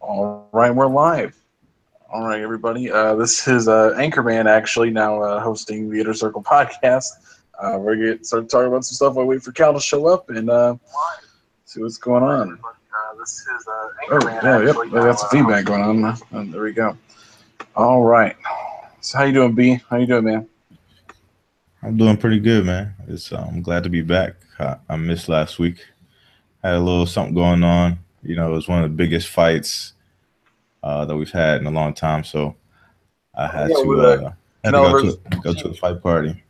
All right, we're live. All right, everybody. This is Anchorman actually now hosting the Inner Circle podcast. We're going to start talking about some stuff while we wait for Cal to show up and see what's going on. This is Anchorman actually. Yep. That's some feedback going on. There we go. All right. So how you doing, B? How you doing, man? I'm doing pretty good, man. I'm glad to be back. I missed last week. Had a little something going on. It was one of the biggest fights that we've had in a long time. So I had Yeah, to with had to Canelo go to versus go to a fight party.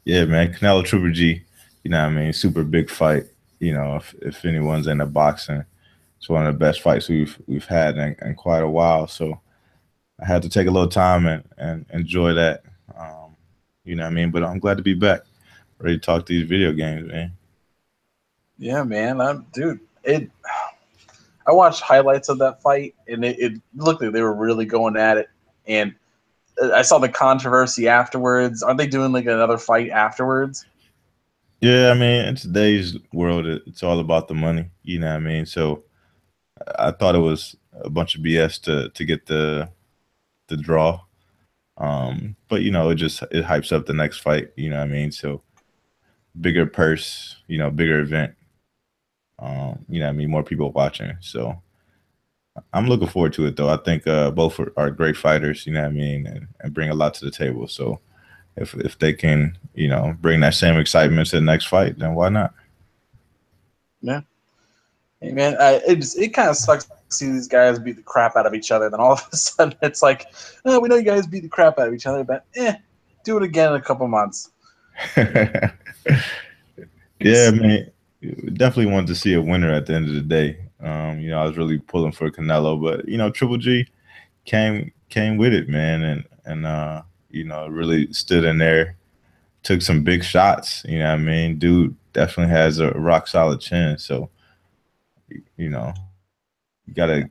Yeah, man. Canelo Triple G. What I mean, super big fight. If anyone's into boxing, it's one of the best fights we've had in quite a while. So I had to take a little time and enjoy that. What I mean? But I'm glad to be back. Ready to talk these video games, man. Yeah, man. Dude, it. I watched highlights of that fight, and it looked like they were really going at it. And I saw the controversy afterwards. Aren't they doing like another fight afterwards? Yeah, I mean, in today's world, it's all about the money. What I mean? So I thought it was a bunch of BS to get the draw. But it hypes up the next fight. What I mean? So bigger purse, bigger event. What I mean? More people watching. So I'm looking forward to it, though. I think both are great fighters. What I mean? And bring a lot to the table. So if they can, bring that same excitement to the next fight, then why not? Yeah. Hey, man, it kind of sucks to see these guys beat the crap out of each other. Then all of a sudden it's like, oh, we know you guys beat the crap out of each other, but do it again in a couple months. Yeah, I mean, definitely wanted to see a winner at the end of the day. I was really pulling for Canelo, but Triple G came with it, man, and really stood in there, took some big shots. What I mean? Dude definitely has a rock solid chin, so you gotta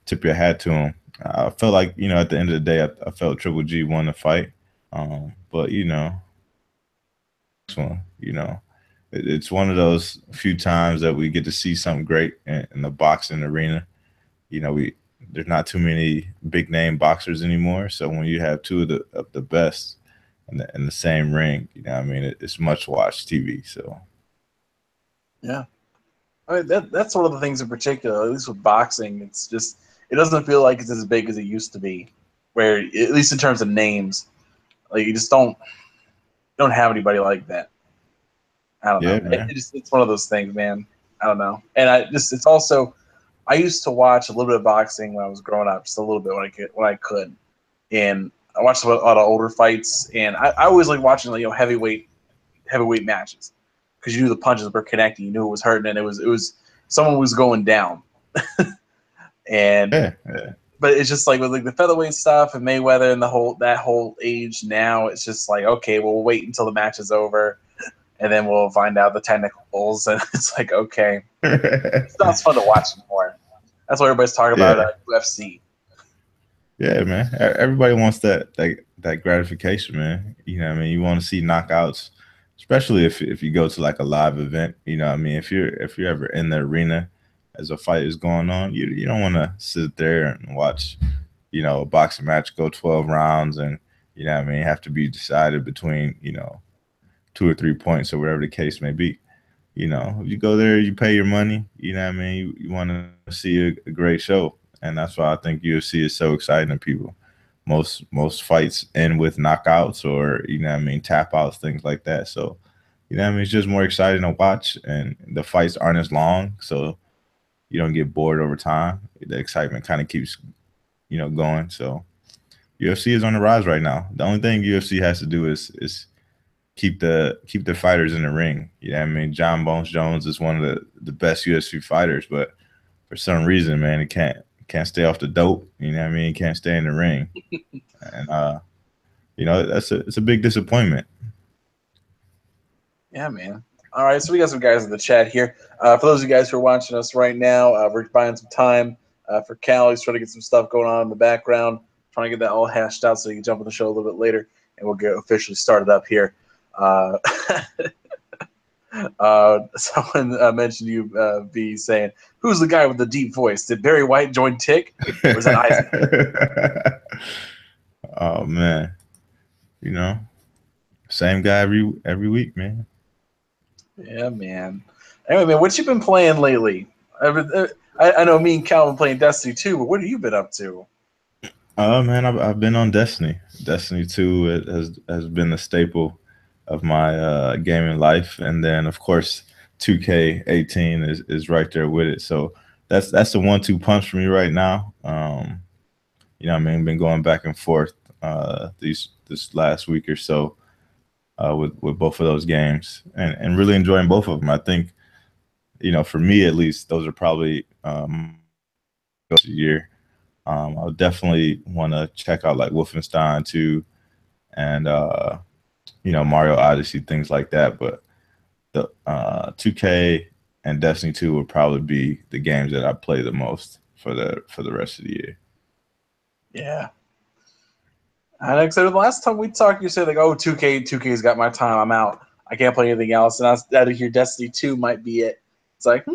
tip your hat to him. I felt like at the end of the day, I felt Triple G won the fight, but this one, it's one of those few times that we get to see something great in the boxing arena. We There's not too many big name boxers anymore. So when you have two of the best in the same ring, what I mean, it's much watched TV. So Yeah. I mean, that's one of the things in particular, at least with boxing, it's just, it doesn't feel like it's as big as it used to be, where, at least in terms of names, like you just don't have anybody like that. I don't yeah, know. man. It's one of those things, man. I don't know. And it's also, I used to watch a little bit of boxing when I was growing up, just a little bit when I could, and I watched a lot of older fights, and I always like watching like heavyweight matches because you knew the punches were connecting, you knew it was hurting, and it was someone was going down, and Yeah, yeah. but it's just like with like the featherweight stuff and Mayweather and that whole age now, it's just like okay, well, we'll wait until the match is over and then we'll find out the technicals, and it's like okay, it's not as fun to watch anymore. That's what everybody's talking about Yeah, UFC. yeah, man. Everybody wants that gratification, man. What I mean? You want to see knockouts, especially if you go to like a live event. What I mean? If you're ever in the arena as a fight is going on, you don't want to sit there and watch, a boxing match go 12 rounds and what I mean, have to be decided between, 2 or 3 points or whatever the case may be. If you go there, you pay your money, what I mean, you want to see a great show. And that's why I think UFC is so exciting to people. Most fights end with knockouts or, what I mean, tap outs, things like that. So, what I mean, it's just more exciting to watch and the fights aren't as long. So you don't get bored over time. The excitement kind of keeps, going. So UFC is on the rise right now. The only thing UFC has to do is keep the fighters in the ring. I mean, John Bones Jones is one of the best UFC fighters, but for some reason, man, he can't stay off the dope. What I mean? He can't stay in the ring, and it's a big disappointment. Yeah, man. All right, so we got some guys in the chat here. For those of you guys who are watching us right now, we're buying some time for Cal. He's trying to get some stuff going on in the background, trying to get that all hashed out so he can jump on the show a little bit later, and we'll get officially started up here. Uh, Someone mentioned you be saying, "Who's the guy with the deep voice? Did Barry White join Tick, or is that Isaac?" Oh man, you know, same guy every week, man. Yeah, man. Anyway, man, what you been playing lately? I know me and Calvin playing Destiny 2, but what have you been up to? Man, I've been on Destiny. Destiny 2 has been a staple of my gaming life, and then of course 2K18 is right there with it. So that's the 1-2 punch for me right now. I mean, been going back and forth this last week or so with both of those games, and really enjoying both of them. I think for me at least, those are probably a year. I'll definitely want to check out like Wolfenstein 2 and Mario Odyssey, things like that. But the 2K and Destiny 2 would probably be the games that I play the most for the rest of the year. Yeah. And like I said, the last time we talked, you said like, "Oh, 2K's got my time. I'm out. I can't play anything else." And I was out of here. Destiny 2 might be it. It's like,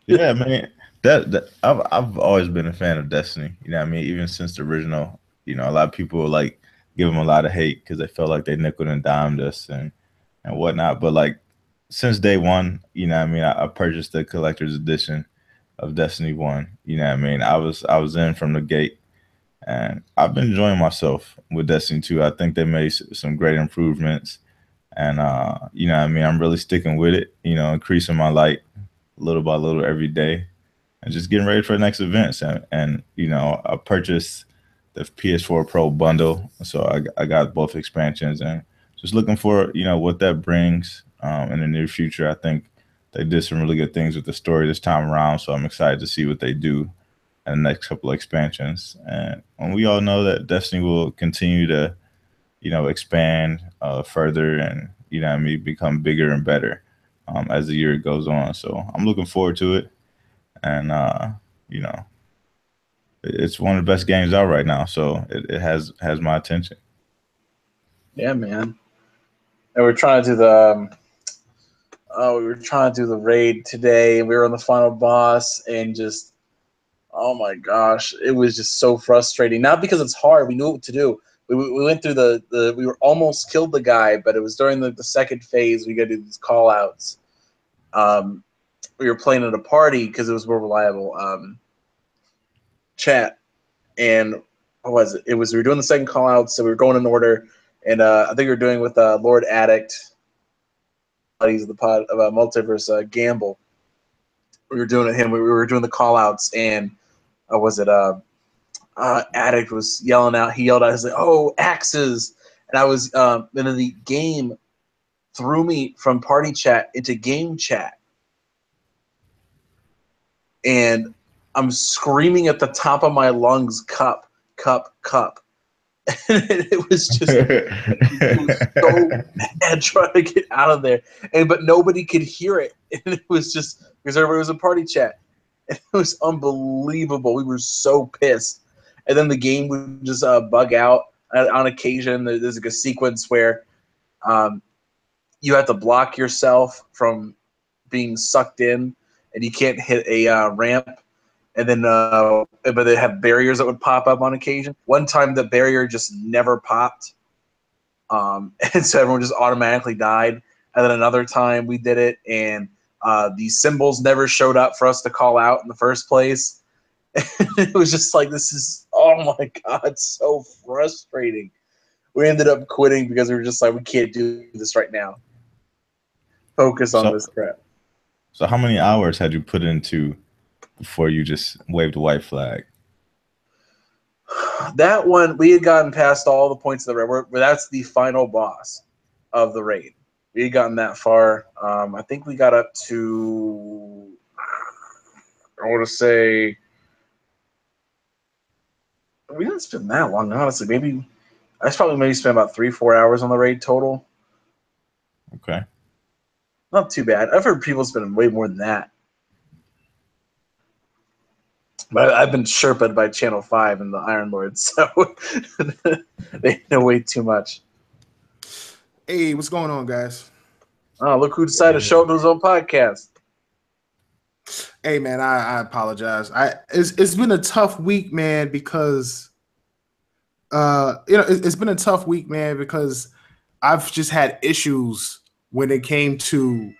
Yeah, man. That I've always been a fan of Destiny. You know what I mean? Even since the original, a lot of people like give them a lot of hate because they felt like they nickel and dimed us and whatnot. But like since day one, what I mean, I purchased the collector's edition of Destiny 1. You know what I mean? I was in from the gate, and I've been enjoying myself with Destiny 2. I think they made some great improvements, and what I mean, I'm really sticking with it. Increasing my light little by little every day, and just getting ready for the next events. And I purchased the PS4 Pro bundle, so I got both expansions, and just looking for what that brings in the near future. I think they did some really good things with the story this time around, so I'm excited to see what they do in the next couple of expansions. And we all know that Destiny will continue to expand further, and what I mean, become bigger and better as the year goes on. So I'm looking forward to it, and you know, it's one of the best games out right now. So it has my attention. yeah, man. And we're trying to do the raid today, and we were on the final boss, and just oh my gosh, it was just so frustrating. Not because it's hard; we knew what to do. We went through we were almost killed the guy, but it was during the second phase. We got to do these call outs. We were playing at a party because it was more reliable chat, and what was it? It was we were doing the second call out, so we were going in order, and I think we were doing with Lord Addict, buddies of the pod of Multiverse Gamble. We were doing it him. We were doing the call outs, and was it Addict was yelling out. He yelled out, "He's like, oh, axes!" And I was and then the game threw me from party chat into game chat, and I'm screaming at the top of my lungs, "Cup, cup, cup!" And it was just it was so bad trying to get out of there, but nobody could hear it, and it was just because everybody was in party chat. And it was unbelievable. We were so pissed, and then the game would just bug out on occasion. There's like a sequence where um, you have to block yourself from being sucked in, and you can't hit a ramp. And then, but they have barriers that would pop up on occasion. One time, the barrier just never popped, and so everyone just automatically died. And then another time, we did it, and these symbols never showed up for us to call out in the first place. It was just like, this is, oh my god, so frustrating. We ended up quitting because we were just like, we can't do this right now. Focus on so this crap. so how many hours had you put into before you just waved the white flag? That one, we had gotten past all the points of the raid. That's the final boss of the raid. We had gotten that far. I think we got up to, I want to say, we didn't spend that long, honestly. I probably maybe spent about 3-4 hours on the raid total. Okay. Not too bad. I've heard people spending way more than that. But I've been sherped by Channel 5 and the Iron Lords, so they know way too much. Hey, what's going on, guys? Oh, look who decided to show up to his own podcast. Hey man, I apologize. It's been a tough week, man, because it's been a tough week, man, because I've just had issues when it came to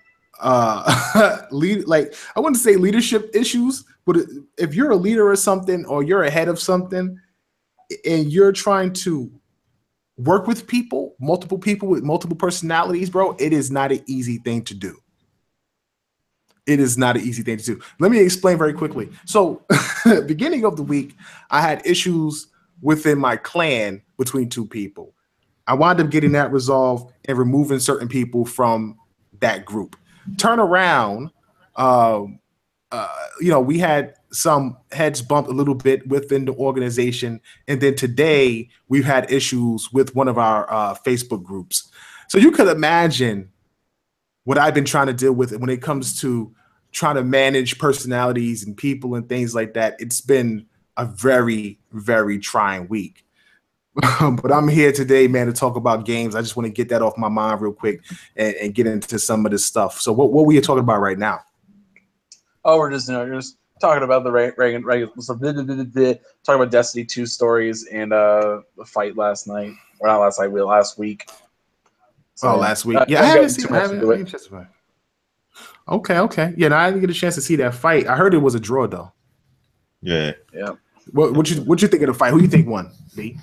like I wouldn't say leadership issues, but if you're a leader or something, or you're ahead of something, and you're trying to work with multiple people with multiple personalities, bro, it is not an easy thing to do. It is not an easy thing to do. Let me explain very quickly. So, beginning of the week, I had issues within my clan between two people. I wound up getting that resolved and removing certain people from that group. Turn around, we had some heads bump a little bit within the organization, and then today we've had issues with one of our Facebook groups. So you could imagine what I've been trying to deal with when it comes to trying to manage personalities and people and things like that. It's been a very, very trying week. But I'm here today, man, to talk about games. I just want to get that off my mind real quick and get into some of this stuff. So what we are talking about right now? Oh, we're just talking about the talking about Destiny 2 stories and the fight last night. Or not last night, last week. So, last week. Yeah, I haven't seen it. Okay. Yeah, no, I didn't get a chance to see that fight. I heard it was a draw though. Yeah. What you think of the fight? Who you think won? B?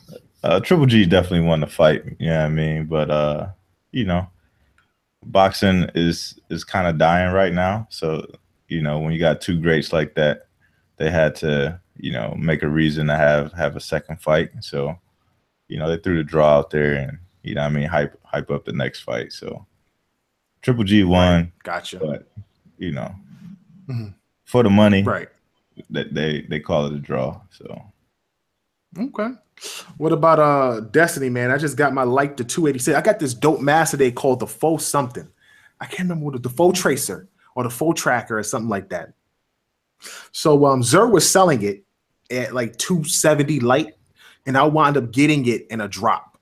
Triple G definitely won the fight. Yeah, I mean, but boxing is kind of dying right now. So when you got two greats like that, they had to make a reason to have a second fight. So they threw the draw out there and hype up the next fight. So Triple G won. Right. Gotcha. But for the money, right? That they call it a draw. So okay. What about Destiny, man? I just got my to 286. I got this dope mask today called the Faux something. I can't remember what the Faux Tracer or the Faux Tracker or something like that. So Zer was selling it at like 270 light, and I wound up getting it in a drop.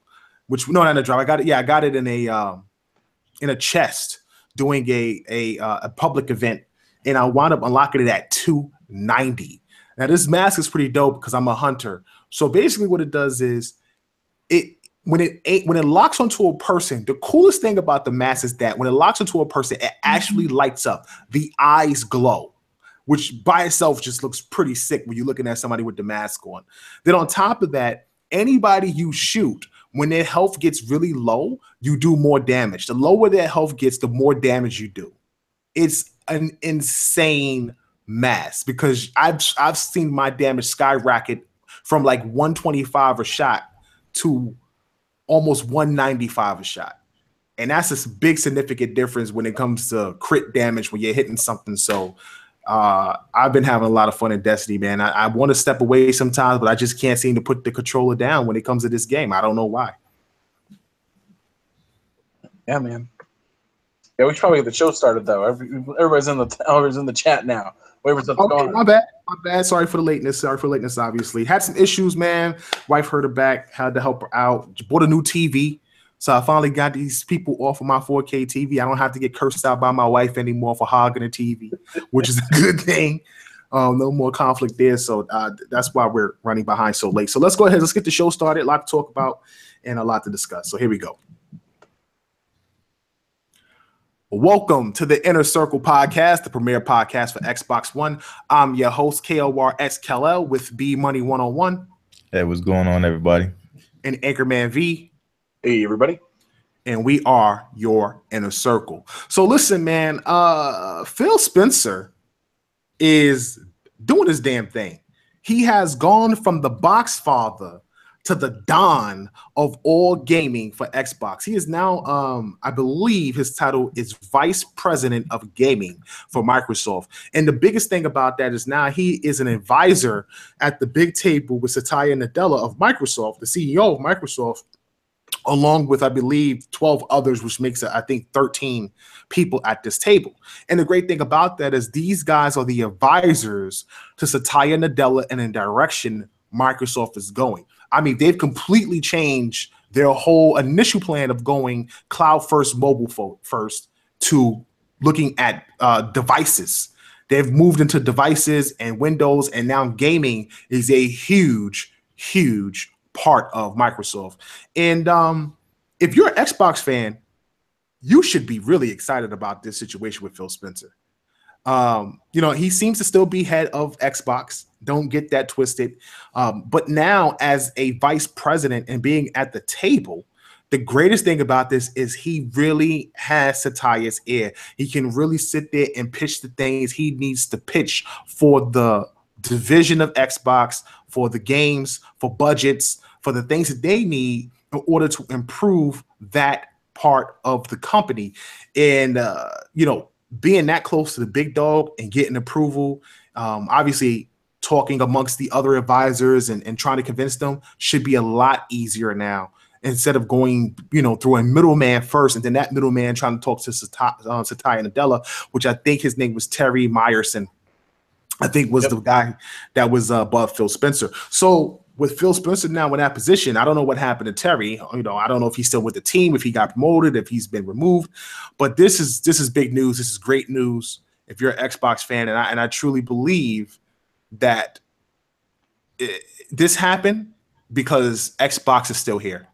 Not in a drop. I got it in a chest doing a public event, and I wound up unlocking it at 290. Now this mask is pretty dope because I'm a hunter. So basically what it does is when it locks onto a person, the coolest thing about the mask is that when it locks onto a person, it actually lights up. The eyes glow, which by itself just looks pretty sick when you're looking at somebody with the mask on. Then on top of that, anybody you shoot, when their health gets really low, you do more damage. The lower their health gets, the more damage you do. It's an insane mask because I've seen my damage skyrocket from like 125 a shot to almost 195 a shot. And that's a big significant difference when it comes to crit damage when you're hitting something. So I've been having a lot of fun in Destiny, man. I want to step away sometimes, but I just can't seem to put the controller down when it comes to this game. I don't know why. Yeah, man. Yeah, we should probably get the show started though. Everybody's in the chat now. Whatever's up going. My bad. Sorry for the lateness. Obviously, had some issues, man. Wife hurt her back. Had to help her out. Bought a new TV. So I finally got these people off of my 4K TV. I don't have to get cursed out by my wife anymore for hogging the TV, which is a good thing. No more conflict there. So that's why we're running behind so late. So let's go ahead. Let's get the show started. A lot to talk about and a lot to discuss. So here we go. Welcome to the Inner Circle Podcast, the premier podcast for Xbox One. I'm your host, KLRXKL, with B Money 101. Hey, what's going on, everybody? And Anchorman V. Hey, everybody. And we are your Inner Circle. So listen, man, Phil Spencer is doing his damn thing. He has gone from the box father to the Don of all gaming for Xbox. He is now, I believe his title is Vice President of Gaming for Microsoft. And the biggest thing about that is now he is an advisor at the big table with Satya Nadella of Microsoft, the CEO of Microsoft, along with, I believe, 12 others, which makes it, I think, 13 people at this table. And the great thing about that is these guys are the advisors to Satya Nadella and the direction Microsoft is going. I mean, they've completely changed their whole initial plan of going cloud first, mobile first, to looking at devices. They've moved into devices and Windows, and now gaming is a huge, huge part of Microsoft. And if you're an Xbox fan, you should be really excited about this situation with Phil Spencer. He seems to still be head of Xbox. Don't get that twisted. But now, as a vice president and being at the table, the greatest thing about this is he really has Satya's ear. He can really sit there and pitch the things he needs to pitch for the division of Xbox, for the games, for budgets, for the things that they need in order to improve that part of the company. And, being that close to the big dog and getting approval, obviously talking amongst the other advisors and trying to convince them should be a lot easier now, instead of going, through a middleman first, and then that middleman trying to talk to Satya Nadella, which I think his name was Terry Myerson, I think was the guy that was above Phil Spencer. So with Phil Spencer now in that position, I don't know what happened to Terry. I don't know if he's still with the team, if he got promoted, if he's been removed. But this is big news. This is great news if you're an Xbox fan, and I truly believe that this happened because Xbox is still here.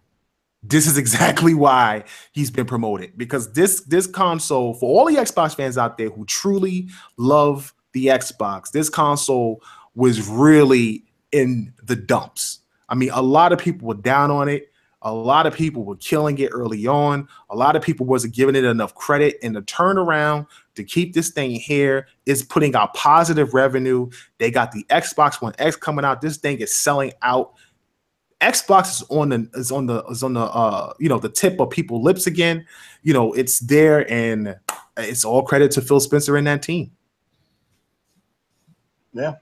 This is exactly why he's been promoted, because this console, for all the Xbox fans out there who truly love the Xbox, this console was really in the dumps. I mean, a lot of people were down on it. A lot of people were killing it early on. A lot of people wasn't giving it enough credit, and the turnaround to keep this thing here is putting out positive revenue. They got the Xbox One X coming out. This thing is selling out. Xbox is on the tip of people's lips again. It's there, and it's all credit to Phil Spencer and that team. Yeah.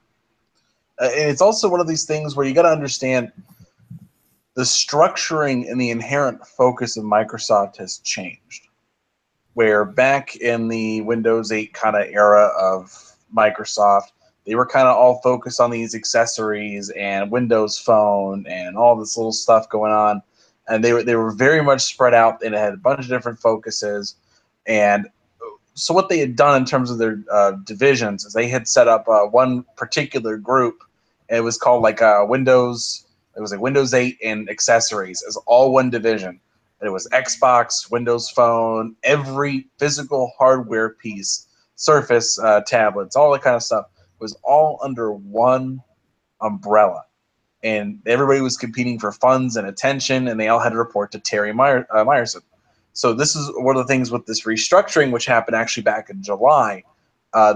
And it's also one of these things where you got to understand the structuring and the inherent focus of Microsoft has changed. Where back in the Windows 8 kind of era of Microsoft, they were kind of all focused on these accessories and Windows Phone and all this little stuff going on. And they were very much spread out, and it had a bunch of different focuses. And so what they had done in terms of their divisions is they had set up one particular group, and it was called Windows. It was like Windows 8 and accessories as all one division. And it was Xbox, Windows Phone, every physical hardware piece, Surface, tablets, all that kind of stuff was all under one umbrella. And everybody was competing for funds and attention, and they all had to report to Terry Myerson. So this is one of the things with this restructuring, which happened actually back in July.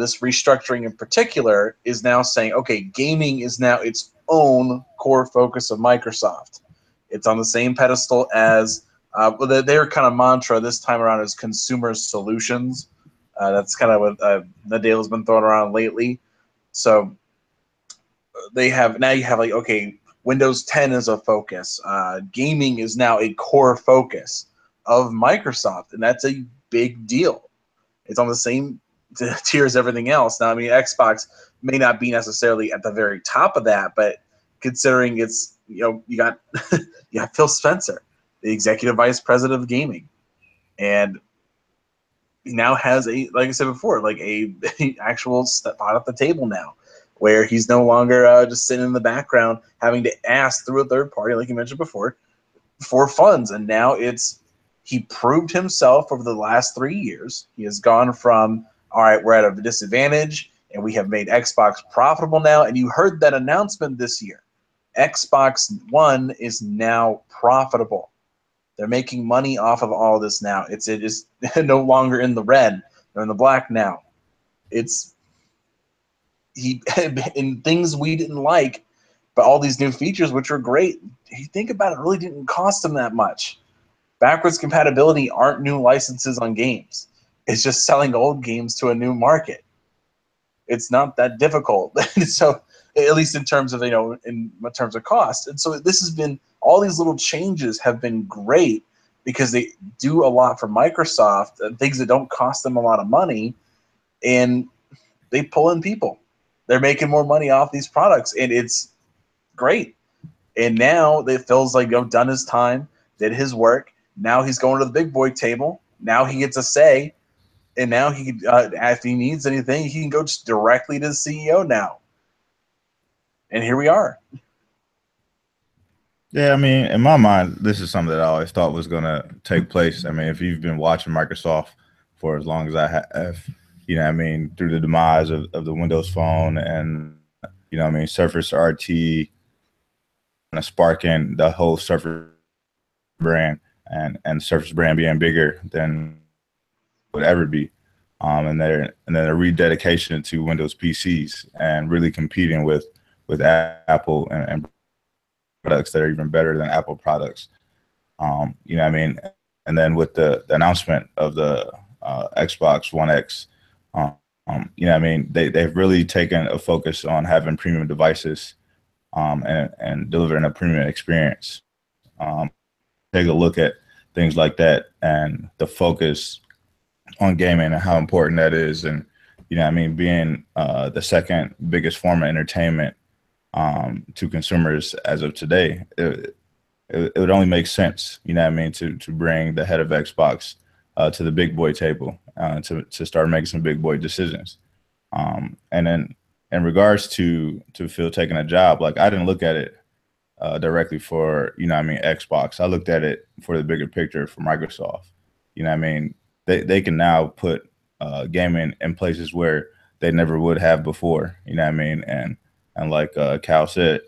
This restructuring in particular is now saying, okay, gaming is now its own core focus of Microsoft. It's on the same pedestal as their kind of mantra this time around is consumer solutions. That's kind of what Nadella's been throwing around lately. So you have Windows 10 is a focus. Gaming is now a core focus of Microsoft, and that's a big deal. It's on the same tier as everything else. Now, I mean, Xbox may not be necessarily at the very top of that, but considering it's, you got you got Phil Spencer, the executive vice president of gaming, and he now has like I said before, like a actual spot at the table now, where he's no longer just sitting in the background having to ask through a third party, like you mentioned before, for funds. And now he proved himself over the last 3 years. He has gone from, all right, we're at a disadvantage, and we have made Xbox profitable now. And you heard that announcement this year. Xbox One is now profitable. They're making money off of all this now. It is no longer in the red. They're in the black now. It's in things we didn't like, but all these new features, which are great, if you think about it, really didn't cost them that much. Backwards compatibility aren't new licenses on games. It's just selling old games to a new market. It's not that difficult. So at least in terms of, in terms of cost. And so this has been, all these little changes have been great because they do a lot for Microsoft, things that don't cost them a lot of money, and they pull in people. They're making more money off these products, and it's great. And now it feels like done his time, did his work. Now he's going to the big boy table. Now he gets a say. And now if he needs anything, he can go just directly to the CEO now. And here we are. Yeah, I mean, in my mind, this is something that I always thought was going to take place. I mean, if you've been watching Microsoft for as long as I have, you know, I mean, through the demise of the Windows Phone and, you know, I mean, Surface RT and Sparking, the whole Surface brand and Surface brand being bigger than would ever be, and then a rededication to Windows PCs and really competing with Apple and products that are even better than Apple products. You know what I mean? And then with the announcement of the Xbox One X, you know what I mean? They've really taken a focus on having premium devices and delivering a premium experience. Take a look at things like that and the focus on gaming and how important that is. And, you know what I mean? Being the second biggest form of entertainment to consumers as of today, it would only make sense, you know what I mean, to bring the head of Xbox to the big boy table to start making some big boy decisions. And then in regards to Phil taking a job, like I didn't look at it directly for, you know what I mean, Xbox. I looked at it for the bigger picture for Microsoft. You know what I mean? They can now put gaming in places where they never would have before, you know what I mean? And like Cal said,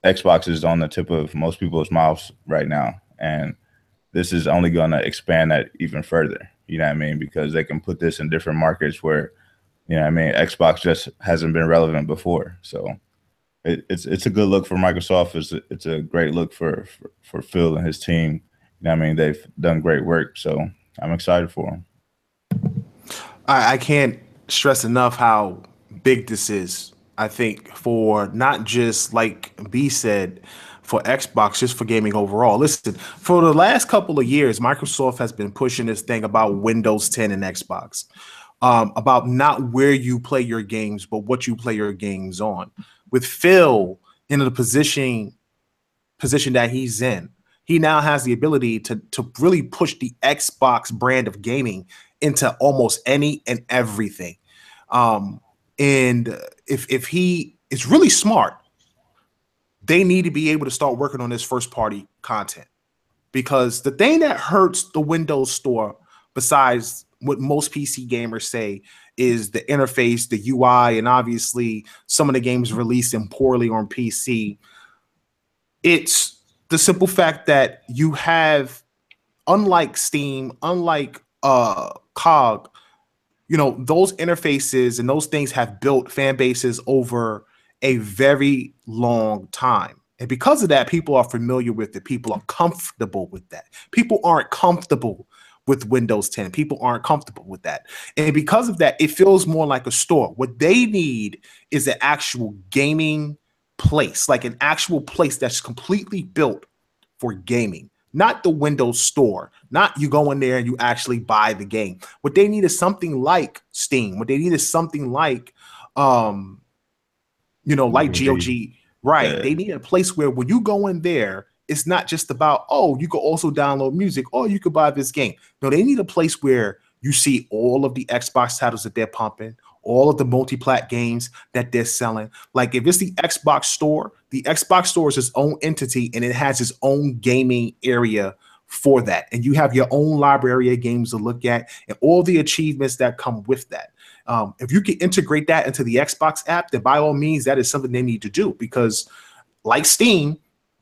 Xbox is on the tip of most people's mouths right now. And this is only going to expand that even further, you know what I mean? Because they can put this in different markets where, you know what I mean, Xbox just hasn't been relevant before. So it's a good look for Microsoft. It's a great look for Phil and his team. You know what I mean? They've done great work. So I'm excited for them. I can't stress enough how big this is. I think for not just like B said, for Xbox, just for gaming overall. Listen, for the last couple of years, Microsoft has been pushing this thing about Windows 10 and Xbox, about not where you play your games, but what you play your games on. With Phil in the position that he's in, he now has the ability to really push the Xbox brand of gaming into almost any and everything. And if he is really smart, they need to be able to start working on this first party content, because the thing that hurts the Windows Store, besides what most PC gamers say, is the interface, the UI, and obviously some of the games releasing poorly on PC. It's the simple fact that you have, unlike Steam, unlike COG, you know, those interfaces and those things have built fan bases over a very long time. And because of that, people are familiar with it. People are comfortable with that. People aren't comfortable with Windows 10. People aren't comfortable with that. And because of that, it feels more like a store. What they need is an actual gaming place, like an actual place that's completely built for gaming, not the Windows Store, not you go in there and you actually buy the game. What they need is something like Steam. What they need is something like, like GOG, right? Yeah. They need a place where when you go in there, it's not just about, oh, you could also download music, or you could buy this game. No, they need a place where you see all of the Xbox titles that they're pumping, all of the multi-plat games that they're selling. Like if it's the Xbox Store is its own entity and it has its own gaming area for that. And you have your own library of games to look at and all the achievements that come with that. If you can integrate that into the Xbox app, then by all means, that is something they need to do, because like Steam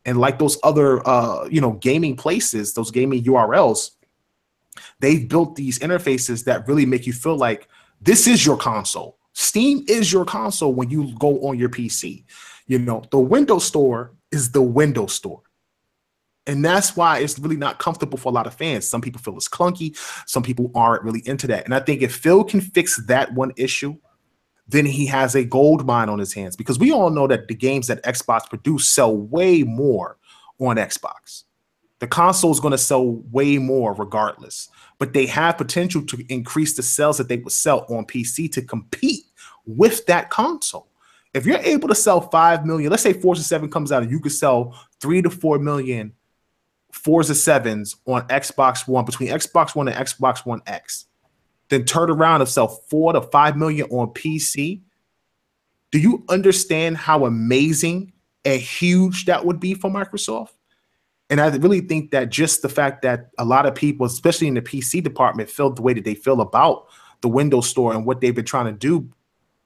and like those other, gaming places, those gaming URLs, they've built these interfaces that really make you feel like this is your console. Steam is your console when you go on your PC. You know, the Windows Store is the Windows Store. And that's why it's really not comfortable for a lot of fans. Some people feel it's clunky. Some people aren't really into that. And I think if Phil can fix that one issue, then he has a gold mine on his hands, because we all know that the games that Xbox produce sell way more on Xbox. The console is going to sell way more regardless, but they have potential to increase the sales that they would sell on PC to compete with that console. If you're able to sell 5 million, let's say Forza 7 comes out and you could sell 3 to 4 million Forza 7s on Xbox One, between Xbox One and Xbox One X, then turn around and sell 4 to 5 million on PC, do you understand how amazing and huge that would be for Microsoft? And I really think that just the fact that a lot of people, especially in the PC department, feel the way that they feel about the Windows Store and what they've been trying to do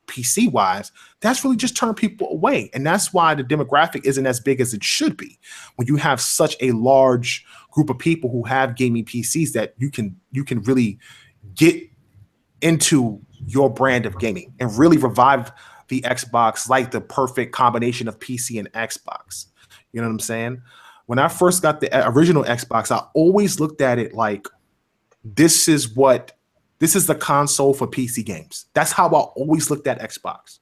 PC wise, that's really just turned people away. And that's why the demographic isn't as big as it should be. When you have such a large group of people who have gaming PCs, that you can really get into your brand of gaming and really revive the Xbox like the perfect combination of PC and Xbox. You know what I'm saying? When I first got the original Xbox, I always looked at it like this is the console for PC games. That's how I always looked at Xbox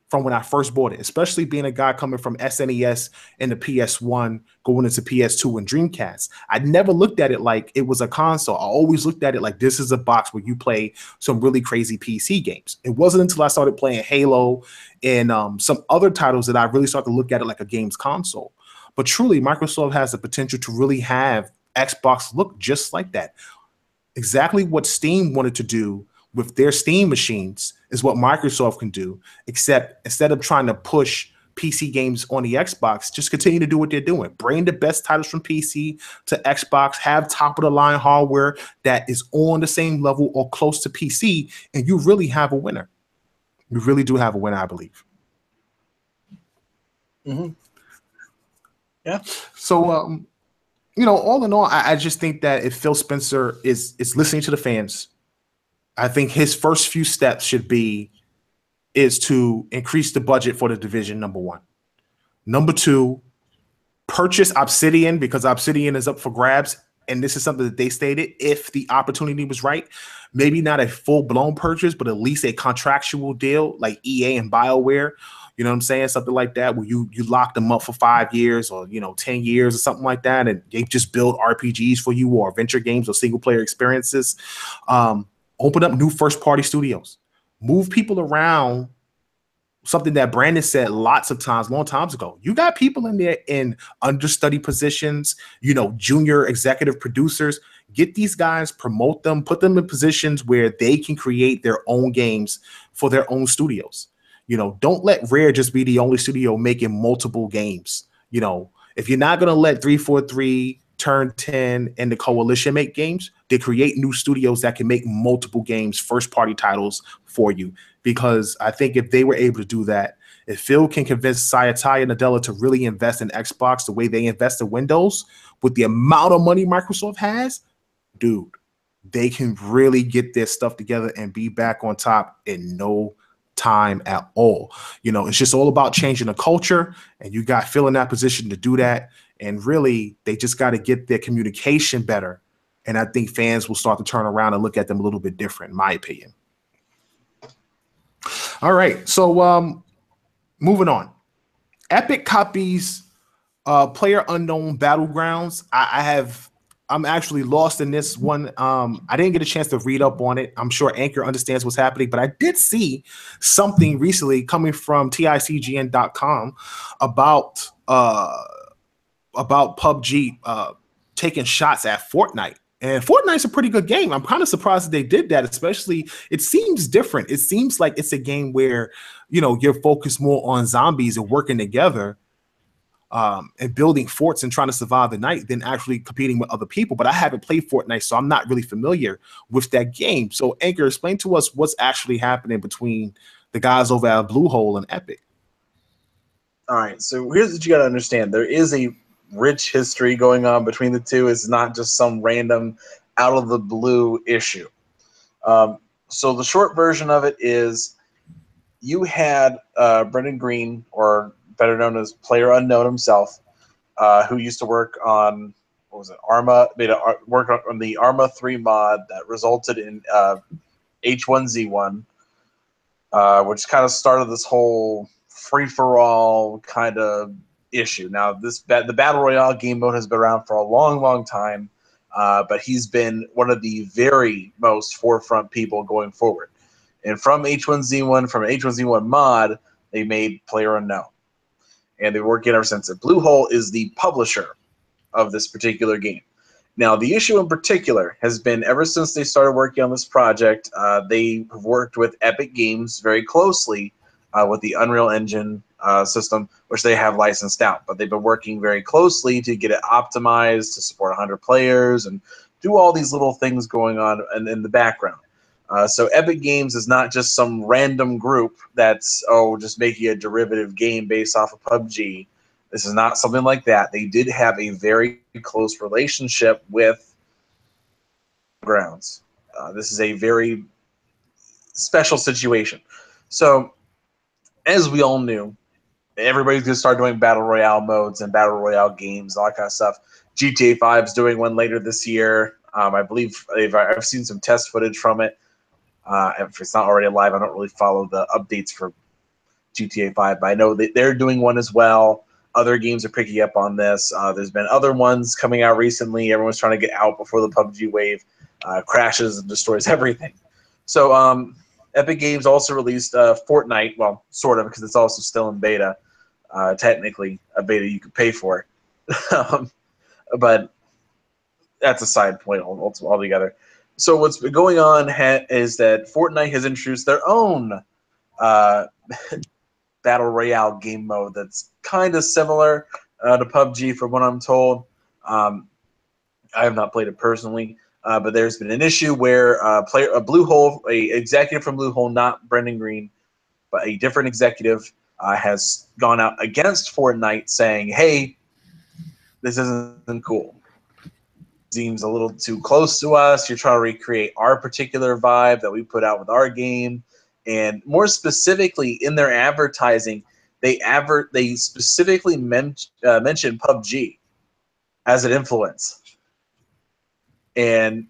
from when I first bought it, especially being a guy coming from SNES and the PS1 going into PS2 and Dreamcast. I never looked at it like it was a console. I always looked at it like this is a box where you play some really crazy PC games. It wasn't until I started playing Halo and some other titles that I really started to look at it like a games console. But truly, Microsoft has the potential to really have Xbox look just like that. Exactly what Steam wanted to do with their Steam machines is what Microsoft can do, except instead of trying to push PC games on the Xbox, just continue to do what they're doing. Bring the best titles from PC to Xbox, have top of the line hardware that is on the same level or close to PC, and you really have a winner. You really do have a winner, I believe. Mm-hmm. Yeah. So, all in all, I just think that if Phil Spencer is listening to the fans, I think his first few steps is to increase the budget for the division, number one. Number two, purchase Obsidian, because Obsidian is up for grabs. And this is something that they stated, if the opportunity was right, maybe not a full-blown purchase, but at least a contractual deal like EA and BioWare. You know what I'm saying? Something like that, where you lock them up for 5 years or 10 years or something like that, and they just build RPGs for you or adventure games or single player experiences. Open up new first party studios. Move people around. Something that Brandon said lots of times, long times ago. You got people in there in understudy positions, junior executive producers. Get these guys, promote them, put them in positions where they can create their own games for their own studios. Don't let Rare just be the only studio making multiple games. If you're not going to let 343, Turn 10, and the Coalition make games, they create new studios that can make multiple games, first-party titles for you. Because I think if they were able to do that, if Phil can convince Sayatai and Nadella to really invest in Xbox the way they invest in Windows, with the amount of money Microsoft has, dude, they can really get their stuff together and be back on top in no time at all. It's just all about changing the culture, and you got Phil in that position to do that. And really, they just got to get their communication better. And I think fans will start to turn around and look at them a little bit different, in my opinion. All right. So moving on. Epic copies PlayerUnknown Battlegrounds. I'm actually lost in this one. I didn't get a chance to read up on it. I'm sure Anchor understands what's happening, but I did see something recently coming from TICGN.com about PubG taking shots at Fortnite. And Fortnite's a pretty good game. I'm kind of surprised that they did that, especially it seems different. It seems like it's a game where, you're focused more on zombies and working together and building forts and trying to survive the night than actually competing with other people. But I haven't played Fortnite, so I'm not really familiar with that game. So Anchor, explain to us what's actually happening between the guys over at Bluehole and Epic. All right, so here's what you got to understand. There is a rich history going on between the two. It's not just some random out of the blue issue. So the short version of it is you had Brendan Green, or better known as PlayerUnknown himself, who used to work on, what was it, Arma, work on the Arma 3 mod that resulted in H1Z1, which kind of started this whole free-for-all kind of issue. Now, the Battle Royale game mode has been around for a long, long time, but he's been one of the very most forefront people going forward. And from H1Z1 mod, they made PlayerUnknown. And they've been working ever since. Bluehole is the publisher of this particular game. Now, the issue in particular has been ever since they started working on this project, they have worked with Epic Games very closely with the Unreal Engine system, which they have licensed out. But they've been working very closely to get it optimized to support 100 players and do all these little things going on in the background. So Epic Games is not just some random group that's, just making a derivative game based off of PubG. This is not something like that. They did have a very close relationship with Grounds. This is a very special situation. So, as we all knew, everybody's going to start doing Battle Royale modes and Battle Royale games, all that kind of stuff. GTA 5 is doing one later this year. I believe I've seen some test footage from it. If it's not already live, I don't really follow the updates for GTA 5, but I know that they're doing one as well. Other games are picking up on this. There's been other ones coming out recently. Everyone's trying to get out before the PUBG wave crashes and destroys everything. So Epic Games also released Fortnite, well, sort of, because it's also still in beta. Technically, a beta you could pay for. But that's a side point altogether. So what's been going on is that Fortnite has introduced their own Battle Royale game mode that's kind of similar to PUBG from what I'm told. I have not played it personally, but there's been an issue where a Bluehole, a executive from Bluehole, not Brendan Green, but a different executive, has gone out against Fortnite saying, hey, this isn't cool. Seems a little too close to us. You're trying to recreate our particular vibe that we put out with our game. And more specifically, in their advertising, they specifically mention PUBG as an influence, and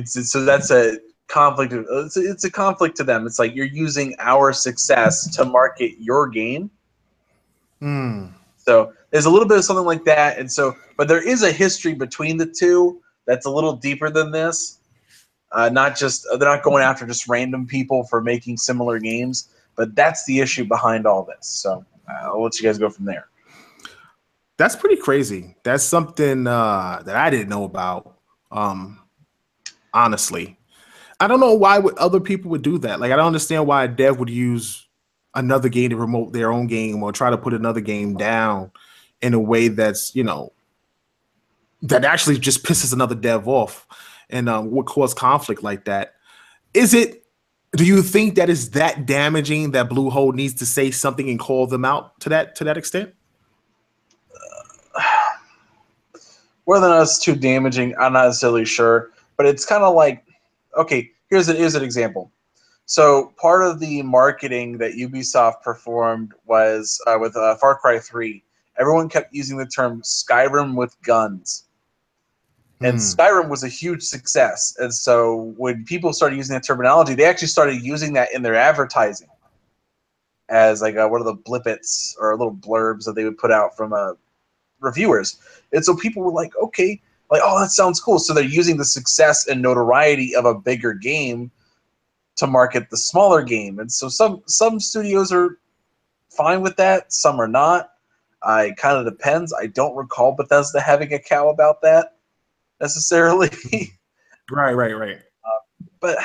so that's a conflict. It's a conflict to them. It's like you're using our success to market your game. So there's a little bit of something like that, and so, but there is a history between the two that's a little deeper than this. Not just they're not going after just random people for making similar games, but that's the issue behind all this. So I'll let you guys go from there. That's pretty crazy. That's something that I didn't know about. Honestly, I don't know why other people would do that. Like, I don't understand why a dev would use another game to promote their own game or try to put another game down in a way that's, that actually just pisses another dev off and would cause conflict like that. Do you think that is that damaging that Bluehole needs to say something and call them out to that extent? Whether or not it's too damaging, I'm not necessarily sure. But it's kind of like, okay, here's an example. So part of the marketing that Ubisoft performed was with Far Cry 3. Everyone kept using the term Skyrim with guns. And Skyrim was a huge success. And so when people started using that terminology, they actually started using that in their advertising as like one of the blippets or little blurbs that they would put out from reviewers. And so people were like, okay, like, oh, that sounds cool. So they're using the success and notoriety of a bigger game to market the smaller game. And so some studios are fine with that. Some are not. It kind of depends. I don't recall Bethesda having a cow about that necessarily. Right. But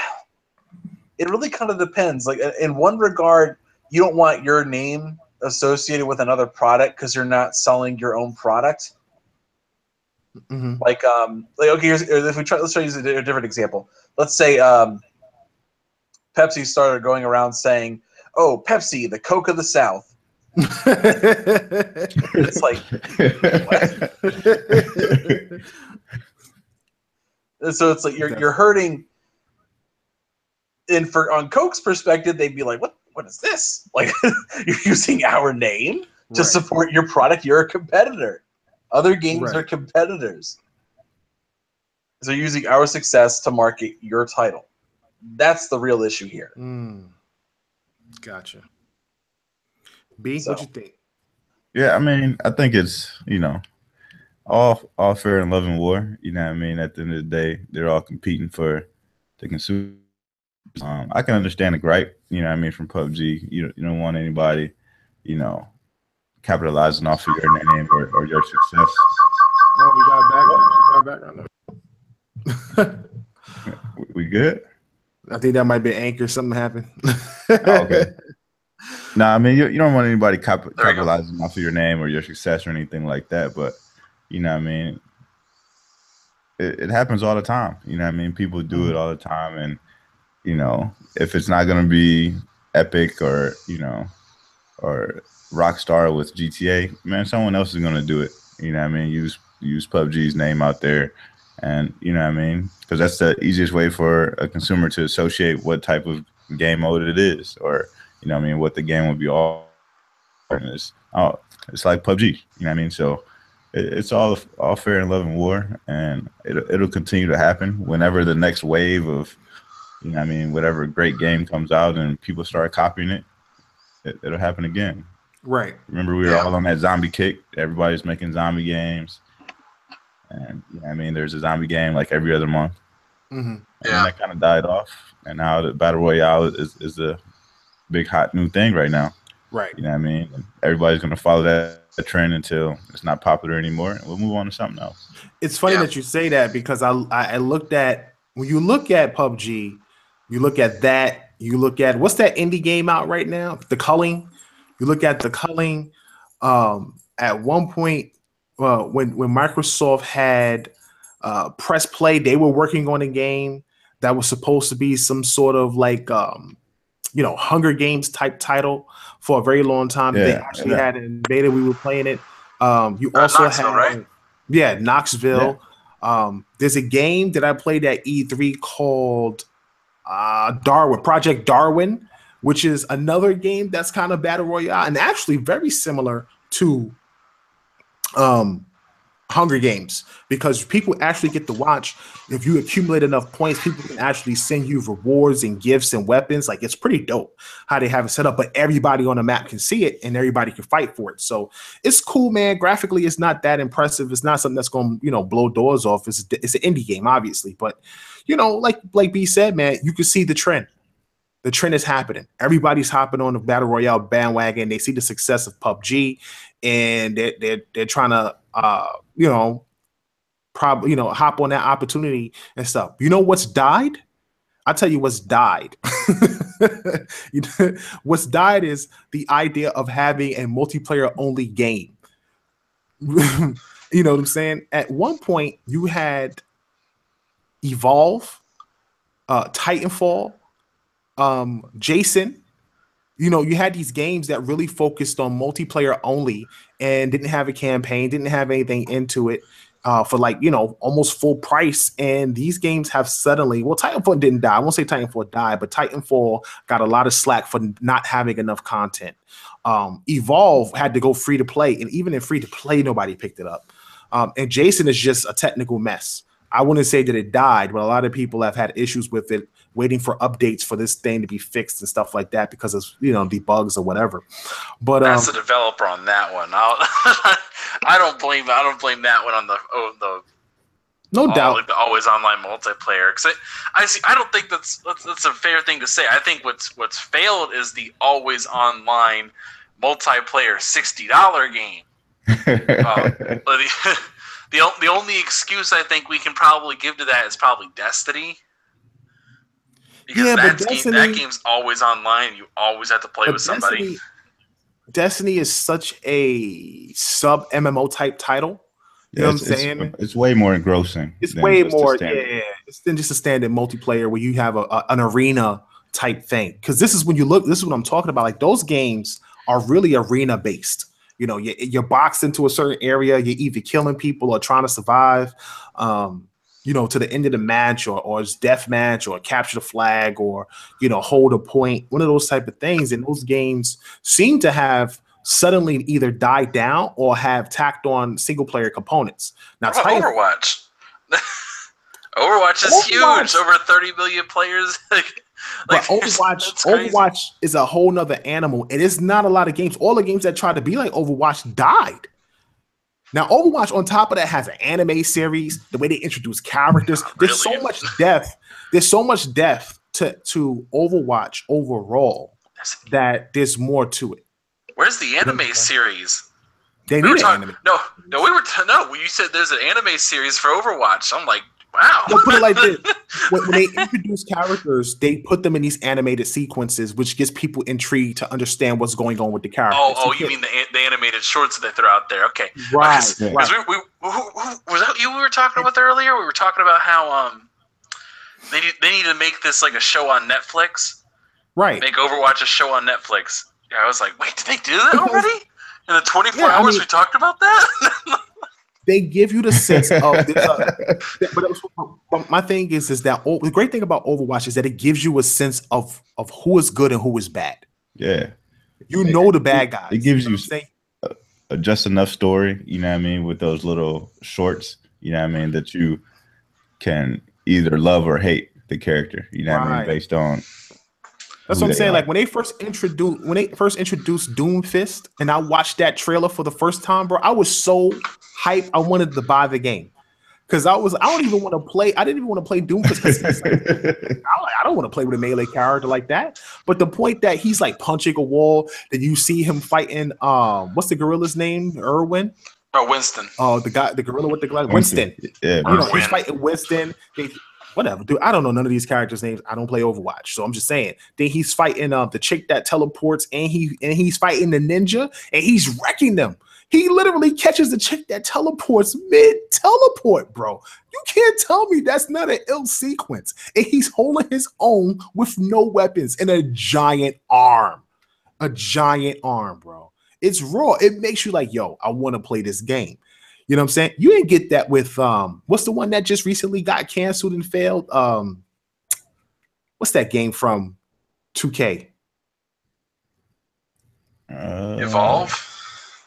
it really kind of depends. Like, in one regard, you don't want your name associated with another product because you're not selling your own product. Like okay, let's try to use a different example. Let's say Pepsi started going around saying, "Oh, Pepsi, the Coke of the South." It's like, what? And so it's like you're hurting. And on Coke's perspective, they'd be like, "What is this? Like, you're using our name to support your product. You're a competitor. Other games are competitors. So you're using our success to market your title. That's the real issue here." Gotcha. B, what you think? Yeah, I mean, I think it's, all fair in love and war. You know what I mean? At the end of the day, they're all competing for the consumer. I can understand the gripe, from PUBG. You don't want anybody, capitalizing off of your name or your success. Oh, we got back. We good? I think that might be Anchor. Something happened. Oh, okay. No, I mean you don't want anybody capitalizing off of your name or your success or anything like that. But you know, what I mean, it happens all the time. You know, what I mean, people do it all the time, and you know, if it's not gonna be Epic or or Rockstar with GTA, man, someone else is gonna do it. You know, what I mean, use PUBG's name out there, and you know, what I mean, because that's the easiest way for a consumer to associate what type of game mode it is, or you know, what I mean, what the game will be all. It's like PUBG. You know, what I mean, so it's all fair in love and war, and it'll continue to happen whenever the next wave of, you know, what I mean, whatever great game comes out and people start copying it, it'll happen again. Right. Remember, we were all on that zombie kick. Everybody's making zombie games, and you know, what I mean, there's a zombie game like every other month. And then that kind of died off, and now the battle royale is a big hot new thing right now. Right. You know what I mean? And everybody's gonna follow that trend until it's not popular anymore, and we'll move on to something else. It's funny that you say that, because I looked at, when you look at PUBG, you look at that, you look at, what's that indie game out right now? The Culling. You look at the Culling. At one point, when Microsoft had press play, they were working on a game that was supposed to be some sort of like Hunger Games type title for a very long time. They actually had it in beta. We were playing it. You also Knoxville, had, right? Knoxville. Yeah. There's a game that I played at E3 called Project Darwin, which is another game that's kind of battle royale and actually very similar to Hunger Games, because people actually get to watch. If you accumulate enough points, people can actually send you rewards and gifts and weapons. Like, it's pretty dope how they have it set up, but everybody on the map can see it and everybody can fight for it. So it's cool, man. Graphically, it's not that impressive. It's not something that's going to, blow doors off. It's an indie game, obviously, but like B said, man, you can see the trend. The trend is happening. Everybody's hopping on the battle royale bandwagon. They see the success of PUBG, and they're trying to probably hop on that opportunity and stuff. You know what's died? I'll tell you what's died. What's died is the idea of having a multiplayer only game. You know what I'm saying? At one point, you had Evolve, Titanfall, Jason. You had these games that really focused on multiplayer only and didn't have a campaign, didn't have anything into it, for almost full price. And these games have suddenly, Titanfall didn't die. I won't say Titanfall died, but Titanfall got a lot of slack for not having enough content. Evolve had to go free to play, and even in free to play, nobody picked it up. And Jason is just a technical mess. I wouldn't say that it died, but a lot of people have had issues with it, waiting for updates for this thing to be fixed and stuff like that because of debugs or whatever. But as a developer on that one, I don't blame that one on the no doubt, like the always online multiplayer. Because I don't think that's a fair thing to say. I think what's failed is the always online multiplayer $60 game. The only excuse I think we can probably give to that is probably Destiny. Because that game's always online. You always have to play with somebody. Destiny is such a sub MMO type title. You know what I'm saying? It's way more engrossing. It's way more, it's than just a standard multiplayer where you have an arena type thing. Because this is what I'm talking about. Like, those games are really arena based. You're boxed into a certain area. You're either killing people or trying to survive, to the end of the match, or it's death match, or capture the flag, or hold a point. One of those type of things. And those games seem to have suddenly either died down or have tacked on single player components. Now, Overwatch. Overwatch is huge. Over 30 million players. But Overwatch is a whole nother animal, and it's not a lot of games. All the games that try to be like Overwatch died. Now, Overwatch, on top of that, has an anime series. The way they introduce characters, there's so much depth. There's so much depth to Overwatch overall that there's more to it. Where's the anime series? They need an anime. No, you said there's an anime series for Overwatch. I'm like, wow. Well, put it like this: when they introduce characters, they put them in these animated sequences, which gets people intrigued to understand what's going on with the characters. You mean the animated shorts that they throw out there? Okay, right. Because was that you we were talking about earlier? We were talking about how they need to make this like a show on Netflix. Right. Make Overwatch a show on Netfllix. Yeah, I was like, wait, did they do that already? In the 24 hours we talked about that? They give you the sense of but my thing is that the great thing about Overwatch is that it gives you a sense of who is good and who is bad. Yeah. You know the bad guys. It gives you just enough story, you know what I mean, with those little shorts, you know what I mean, that you can either love or hate the character, you know what I mean, based on. That's what I'm saying. Like when they first introduced Doomfist, and I watched that trailer for the first time, bro, I was so hyped. I wanted to buy the game because I didn't even want to play Doomfist. I don't want to play with a melee character like that. But the point that he's like punching a wall, that you see him fighting. What's the gorilla's name? Irwin. Oh, Winston. Oh, the gorilla with the glass. Winston. Yeah, he's fighting Winston. Whatever, dude. I don't know none of these characters' names. I don't play Overwatch, so I'm just saying. Then he's fighting the chick that teleports, and he's fighting the ninja, and he's wrecking them. He literally catches the chick that teleports mid-teleport, bro. You can't tell me that's not an ill sequence. And he's holding his own with no weapons and a giant arm. A giant arm, bro. It's raw. It makes you like, yo, I want to play this game. You know what I'm saying? You didn't get that with what's the one that just recently got canceled and failed? What's that game from 2K? Evolve?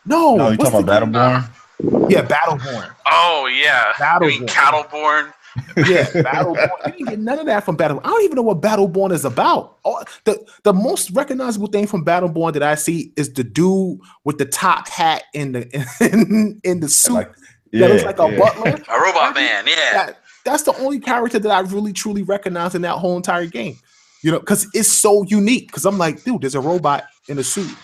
No, you talking about Battleborn? Yeah, Battleborn. Oh yeah, Battleborn. Cattleborn. Yeah, Battleborn. You didn't get none of that from Battleborn. I don't even know what Battleborn is about. The most recognizable thing from Battleborn that I see is the dude with the top hat in the suit that looks like a butler. A robot man, yeah. That's the only character that I really truly recognize in that whole entire game. You know, because it's so unique. Because I'm like, dude, there's a robot in a suit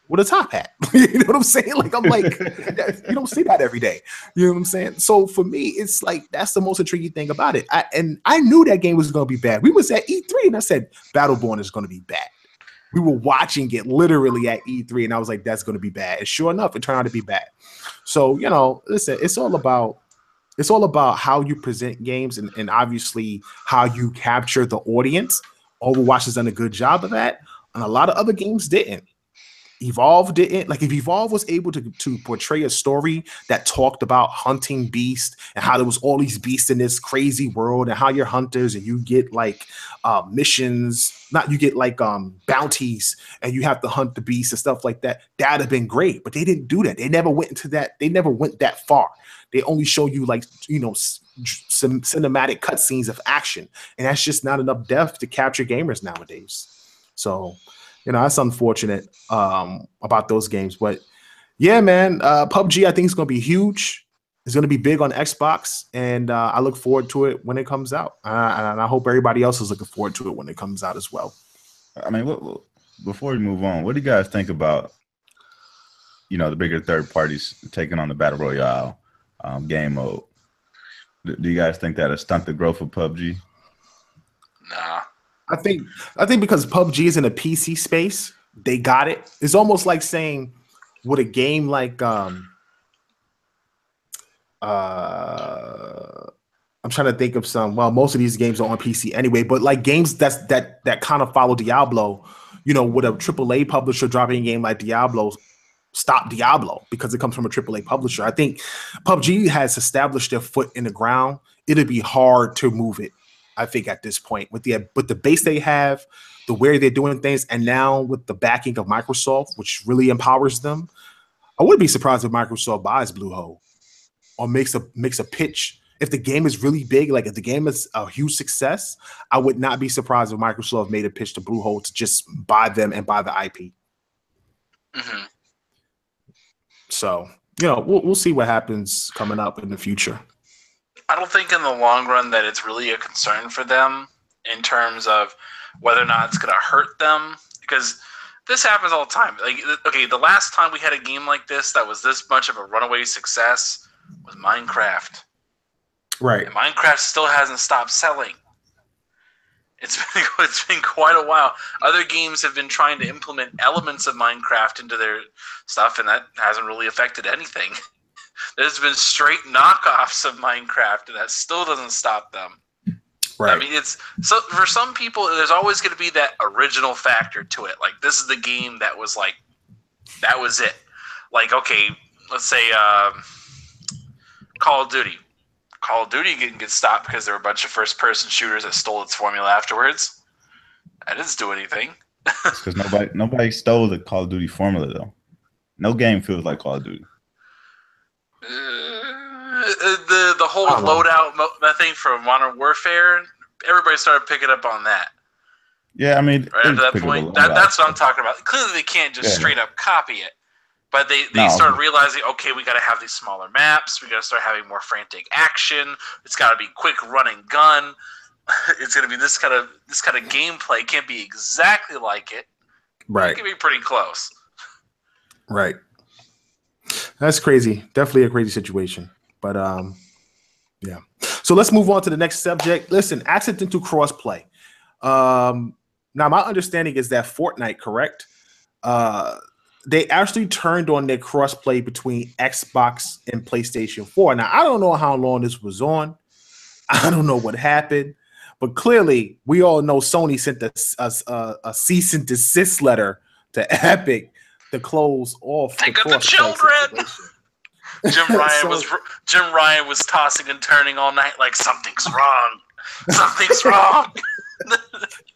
with a top hat. You know what I'm saying? Like, I'm like, you don't see that every day. You know what I'm saying? So for me, it's like, that's the most intriguing thing about it. I knew that game was going to be bad. We was at E3 and I said, Battleborn is going to be bad. We were watching it literally at E3 and I was like, that's going to be bad. And sure enough, it turned out to be bad. So, you know, listen, it's all about how you present games and obviously how you capture the audience. Overwatch has done a good job of that. And a lot of other games didn't. Evolve didn't. Like, if Evolve was able to portray a story that talked about hunting beasts and how there was all these beasts in this crazy world and how you're hunters and you get like missions, bounties and you have to hunt the beasts and stuff like that, that'd have been great. But they didn't do that. They never went into that. They never went that far. They only show you like, you know, some cinematic cutscenes of action. And that's just not enough depth to capture gamers nowadays. So, you know, that's unfortunate about those games. But yeah, man, PubG, I think is going to be huge. It's going to be big on Xbox. And I look forward to it when it comes out. And I hope everybody else is looking forward to it when it comes out as well. I mean, before we move on, what do you guys think about, you know, the bigger third parties taking on the Battle Royale game mode? Do you guys think that'll stunt the growth of PubG? Nah. I think because PUBG is in a PC space, they got it. It's almost like saying with a game like I'm trying to think of some. Well, most of these games are on PC anyway, but like games that kind of follow Diablo, you know, with a AAA publisher dropping a game like Diablo, stop Diablo because it comes from a AAA publisher. I think PUBG has established their foot in the ground. It'd be hard to move it. I think at this point with the base they have, the way they're doing things, and now with the backing of Microsoft, which really empowers them, I wouldn't be surprised if Microsoft buys Bluehold or makes a pitch. If the game is really big, like if the game is a huge success, I would not be surprised if Microsoft made a pitch to Bluehold to just buy them and buy the IP. Mm-hmm. So, you know, we'll see what happens coming up in the future. I don't think in the long run that it's really a concern for them in terms of whether or not it's going to hurt them, because this happens all the time. Like, okay, the last time we had a game like this that was this much of a runaway success was Minecraft. Right. And Minecraft still hasn't stopped selling. It's been quite a while. Other games have been trying to implement elements of Minecraft into their stuff, and that hasn't really affected anything. There's been straight knockoffs of Minecraft, and that still doesn't stop them. Right. I mean, it's so for some people, there's always going to be that original factor to it. Like, this is the game that was like, that was it. Like, okay, let's say Call of Duty. Call of Duty didn't get stopped because there were a bunch of first-person shooters that stole its formula afterwards. That didn't do anything. It's because nobody stole the Call of Duty formula, though. No game feels like Call of Duty. The whole loadout thing from Modern Warfare, everybody started picking up on that. Yeah, I mean, right after that point, that's what I'm talking about. Clearly, they can't just straight up copy it. But they started realizing, okay, we got to have these smaller maps. We got to start having more frantic action. It's got to be quick run and gun. It's going to be this kind of gameplay. It can't be exactly like it. Right. It can be pretty close. Right. That's crazy. Definitely a crazy situation. But yeah. So let's move on to the next subject. Listen, accidental crossplay. Now my understanding is that Fortnite, correct? They actually turned on their crossplay between Xbox and PlayStation 4. Now, I don't know how long this was on. I don't know what happened. But clearly, we all know Sony sent a cease and desist letter to Epic to close off the crossplay. The children! Jim Ryan was tossing and turning all night like something's wrong. Something's wrong.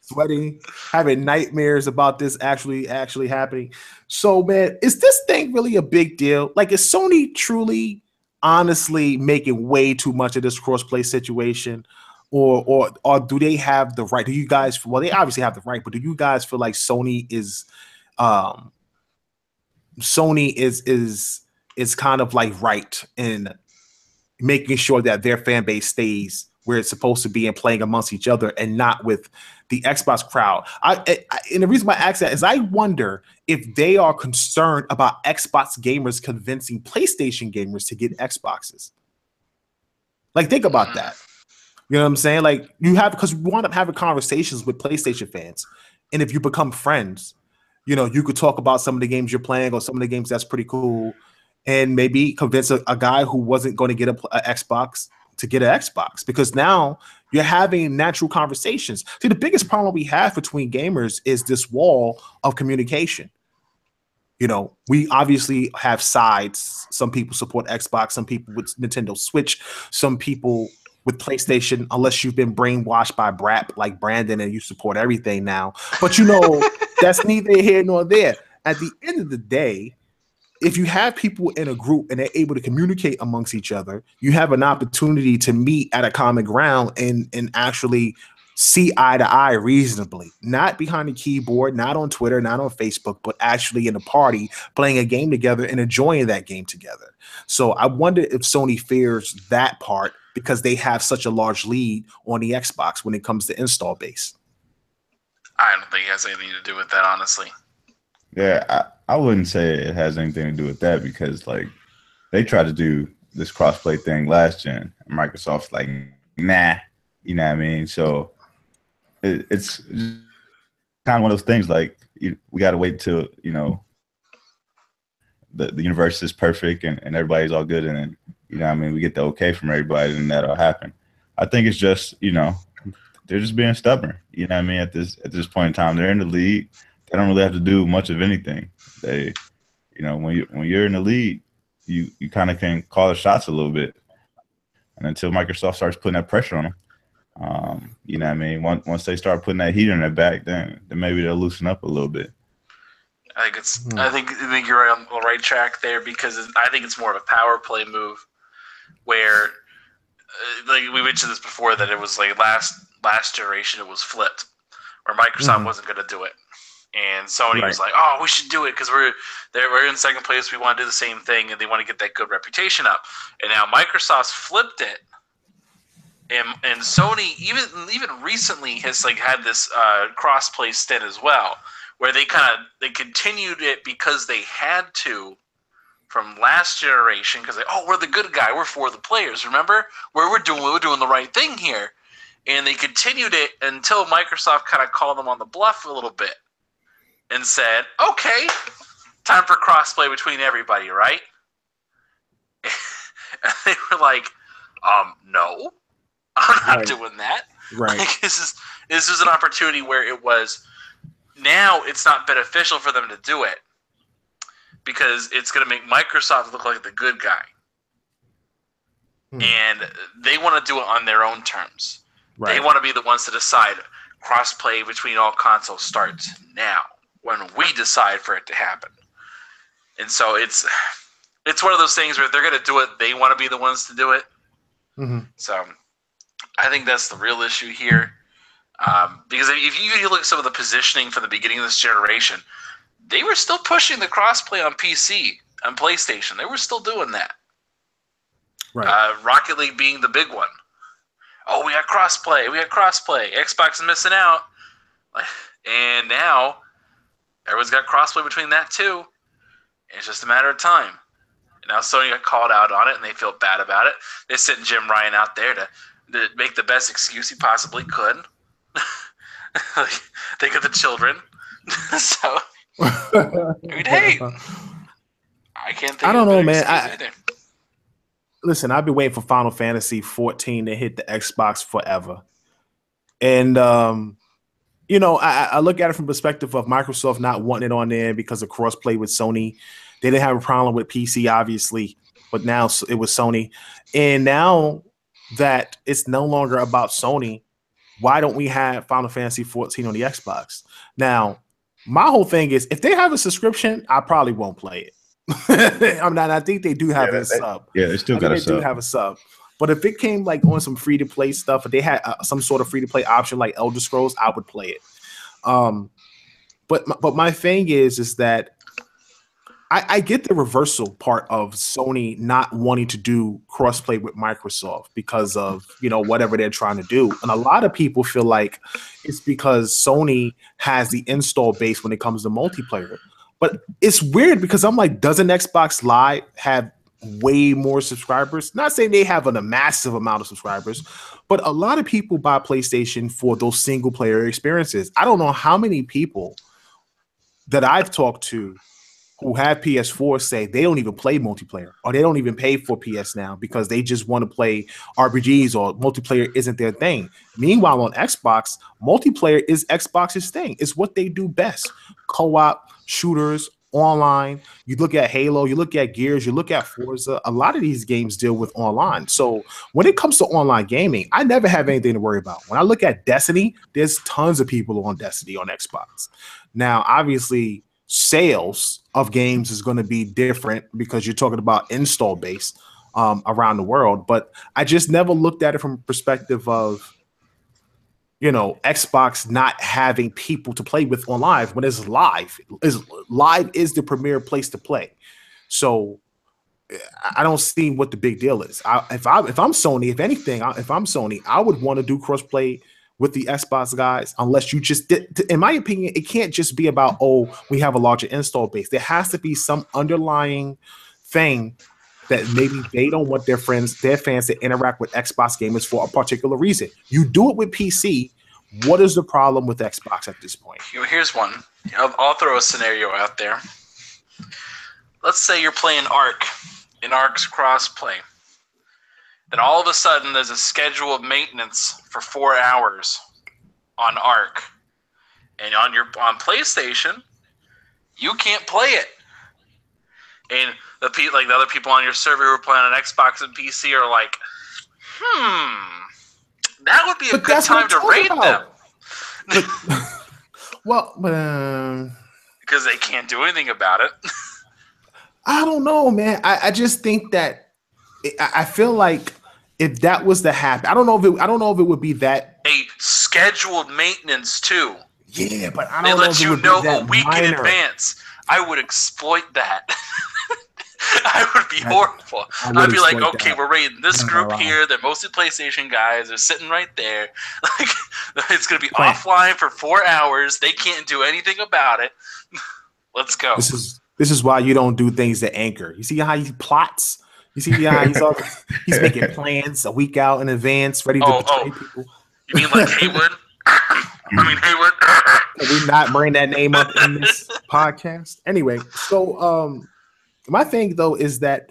Sweating, having nightmares about this actually happening. So, man, is this thing really a big deal? Like, is Sony truly, honestly making way too much of this crossplay situation, or do they have the right? Do you guys? Well, they obviously have the right, but do you guys feel like Sony is kind of like right in making sure that their fan base stays where it's supposed to be and playing amongst each other and not with the Xbox crowd? And the reason why I ask that is I wonder if they are concerned about Xbox gamers convincing PlayStation gamers to get Xboxes. Like, think about that. You know what I'm saying? Like, because we wind up having conversations with PlayStation fans. And if you become friends, you know, you could talk about some of the games you're playing or some of the games that's pretty cool and maybe convince a guy who wasn't going to get an Xbox to get an Xbox, because now you're having natural conversations. See, the biggest problem we have between gamers is this wall of communication. You know, we obviously have sides. Some people support Xbox, some people with Nintendo Switch, some people with PlayStation, unless you've been brainwashed by Brap like Brandon and you support everything now. But you know, that's neither here nor there. At the end of the day, if you have people in a group and they're able to communicate amongst each other, you have an opportunity to meet at a common ground and actually see eye to eye reasonably, not behind the keyboard, not on Twitter, not on Facebook, but actually in a party, playing a game together and enjoying that game together. So I wonder if Sony fears that part because they have such a large lead on the Xbox when it comes to install base. I don't think it has anything to do with that, honestly. Yeah, I wouldn't say it has anything to do with that because, like, they tried to do this crossplay thing last gen. And Microsoft's like, nah, you know what I mean? So it's kind of one of those things, like, we got to wait till, you know, the universe is perfect and everybody's all good. And then, you know what I mean, we get the okay from everybody and that'll happen. I think it's just, you know, they're just being stubborn. You know what I mean? At this point in time, they're in the league. They don't really have to do much of anything. They, you know, when you're in the lead, you kind of can call the shots a little bit. And until Microsoft starts putting that pressure on them, you know what I mean? Once they start putting that heat in their back, then maybe they'll loosen up a little bit. I think you're right on the right track there because I think it's more of a power play move where, like we mentioned this before, that it was like last generation it was flipped, where Microsoft wasn't going to do it. And Sony was like, "Oh, we should do it because we're in second place. We want to do the same thing, and they want to get that good reputation up." And now Microsoft's flipped it, and Sony even recently has like had this cross-play stint as well, where they continued it because they had to from last generation, because we're the good guy, we're for the players. Remember, we're doing the right thing here, and they continued it until Microsoft kind of called them on the bluff a little bit and said, "Okay, time for crossplay between everybody, right?" And they were like, "No, I'm not doing that." Right. Like, this is an opportunity where it was. Now it's not beneficial for them to do it because it's going to make Microsoft look like the good guy. And they want to do it on their own terms. Right. They want to be the ones to decide crossplay between all consoles starts now when we decide for it to happen. And so it's one of those things where if they're going to do it, they want to be the ones to do it. Mm-hmm. So I think that's the real issue here. Because if you look at some of the positioning from the beginning of this generation, they were still pushing the crossplay on PC, on PlayStation. They were still doing that. Right. Rocket League being the big one. Oh, we got crossplay. Xbox is missing out. And now everyone's got crossplay between that too. It's just a matter of time. And now Sony got called out on it, and they feel bad about it. They sent Jim Ryan out there to make the best excuse he possibly could. Think of the children. So, I mean, hey, I can't think. I don't of know, man. Listen, I've been waiting for Final Fantasy 14 to hit the Xbox forever, and I look at it from the perspective of Microsoft not wanting it on there because of crossplay with Sony. They didn't have a problem with PC, obviously, but now it was Sony, and now that it's no longer about Sony. Why don't we have Final Fantasy 14 on the Xbox? Now, my whole thing is, if they have a subscription, I probably won't play it. I think they do have a sub. Yeah, they still got a sub. They do have a sub. But if it came like on some free-to-play stuff, if they had some sort of free-to-play option like Elder Scrolls, I would play it. But my thing is that I get the reversal part of Sony not wanting to do crossplay with Microsoft because of, whatever they're trying to do. And a lot of people feel like it's because Sony has the install base when it comes to multiplayer. But it's weird because I'm like, doesn't Xbox Live have way more subscribers? Not saying they have a massive amount of subscribers, but a lot of people buy PlayStation for those single player experiences. I don't know how many people that I've talked to who have PS4 say they don't even play multiplayer or they don't even pay for PS now because they just want to play RPGs or multiplayer isn't their thing. Meanwhile, on Xbox, multiplayer is Xbox's thing. It's what they do best. Co-op, shooters, online. You look at Halo, you look at Gears, you look at Forza. A lot of these games deal with online. So when it comes to online gaming, I never have anything to worry about. When I look at Destiny, there's tons of people on Destiny on Xbox. Now, obviously, sales of games is going to be different because you're talking about install base around the world. But I just never looked at it from a perspective of, Xbox not having people to play with on live when it's live. Live is the premier place to play. So I don't see what the big deal is. If I'm Sony, if anything, if I'm Sony, I would want to do crossplay with the Xbox guys, unless you just did. In my opinion, it can't just be about, we have a larger install base. There has to be some underlying thing that maybe they don't want their fans to interact with Xbox gamers for a particular reason. You do it with PC. What is the problem with Xbox at this point? Here's one. I'll throw a scenario out there. Let's say you're playing Ark, and Ark's crossplay. Then all of a sudden, there's a schedule of maintenance for 4 hours on Ark, and on PlayStation, you can't play it. And the other people on your server who are playing on Xbox and PC are like, that would be a good time to raid them. Because they can't do anything about it. I don't know, man. I just think that I feel like if that was to happen, I don't know if it would be that a scheduled maintenance too. Yeah, but I they don't let know you know a week in advance. I would exploit that. I would be horrible. I'd be like, okay, we're raiding this group around. here. They're mostly PlayStation guys. They're sitting right there. Like, it's gonna be offline for 4 hours. They can't do anything about it. Let's go. This is why you don't do things that anchor. You see how he plots. You see how he's making plans a week out in advance, ready to betray people. You mean like Haywood? Haywood. We not bring that name up in this podcast. Anyway, so my thing though is that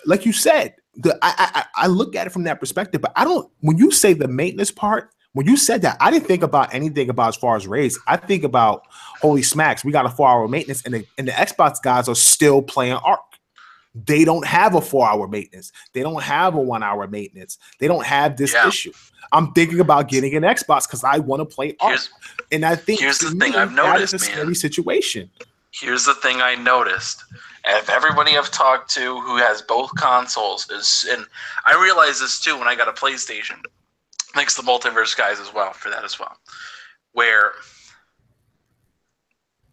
like you said, I look at it from that perspective, but I don't. When you say the maintenance part, when you said that, I didn't think about anything about as far as raids. I think about holy smacks, we got a 4-hour maintenance, and the Xbox guys are still playing Arc. They don't have a 4-hour maintenance. They don't have a 1-hour maintenance. They don't have this issue. I'm thinking about getting an Xbox because I want to play Arc. And I think here's the thing I've noticed, that is a scary situation. Here's the thing I noticed. And everybody I've talked to who has both consoles is, and I realized this too when I got a PlayStation. Thanks to the Multiverse guys as well for that as well. Where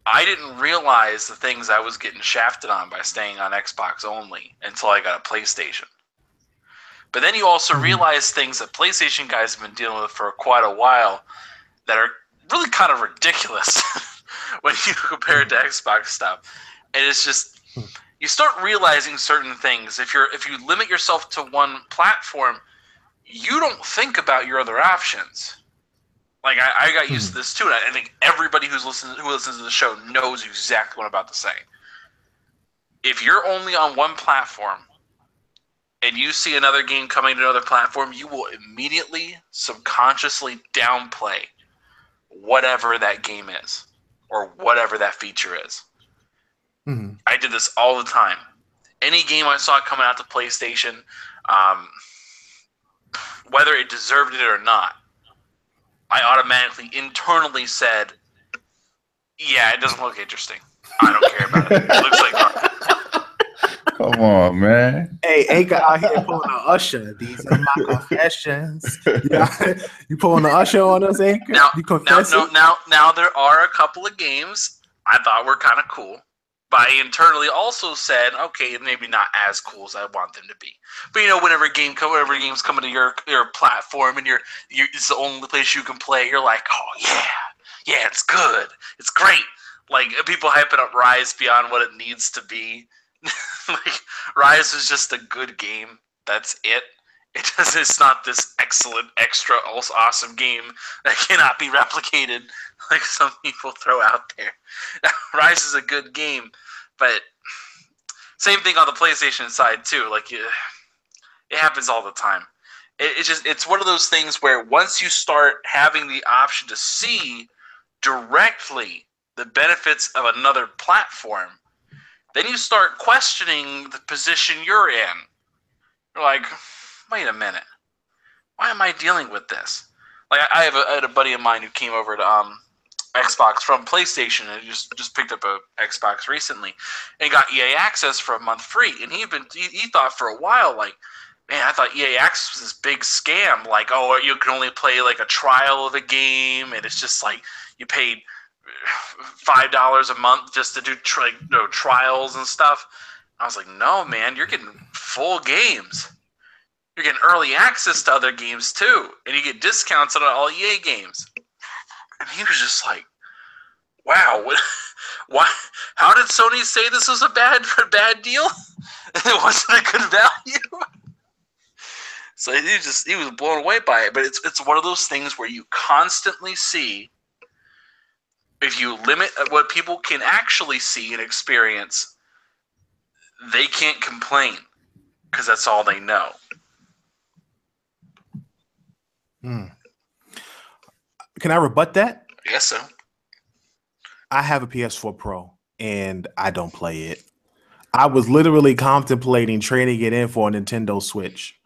I didn't realize the things I was getting shafted on by staying on Xbox only until I got a PlayStation. But then you also realize things that PlayStation guys have been dealing with for quite a while that are really kind of ridiculous when you compare it to Xbox stuff. And it's just, you start realizing certain things. If you limit yourself to one platform, you don't think about your other options. Like I got used to this too, and I think everybody who listens to the show knows exactly what I'm about to say. If you're only on one platform and you see another game coming to another platform, you will immediately subconsciously downplay whatever that game is or whatever that feature is. I did this all the time. Any game I saw coming out to PlayStation, whether it deserved it or not, I automatically internally said, yeah, it doesn't look interesting. I don't care about it. It looks like garbage. Come on, man. Hey, Anchor out here pulling the Usher. These are my confessions. You pulling the Usher on us, Anchor? Now, you confessing? now there are a couple of games I thought were kind of cool. But I internally also said, okay, maybe not as cool as I want them to be. But you know, whenever games come to your platform and it's the only place you can play, you're like, oh yeah, it's good, it's great. Like people hyping up Rise beyond what it needs to be. Like Rise is just a good game. That's it. It's not this excellent, extra, awesome game that cannot be replicated like some people throw out there. Rise is a good game, but same thing on the PlayStation side too. Like it happens all the time. It's one of those things where once you start having the option to see directly the benefits of another platform, then you start questioning the position you're in. You're like, wait a minute, why am I dealing with this? Like I had a buddy of mine who came over to Xbox from PlayStation and just picked up a Xbox recently and got EA Access for a month free. And he thought for a while, like, man, I thought EA Access was this big scam. Like, oh, you can only play like a trial of a game, and it's just like you paid $5 a month just to do trials and stuff. I was like, no, man, you're getting full games. You're getting early access to other games too, and you get discounts on all EA games. And he was just like, wow, why? How did Sony say this was a bad deal? It wasn't a good value. So he was blown away by it. But it's one of those things where you constantly see, if you limit what people can actually see and experience, they can't complain because that's all they know. Can I rebut that? Yes, so. I have a PS4 Pro and I don't play it. I was literally contemplating trading it in for a Nintendo Switch.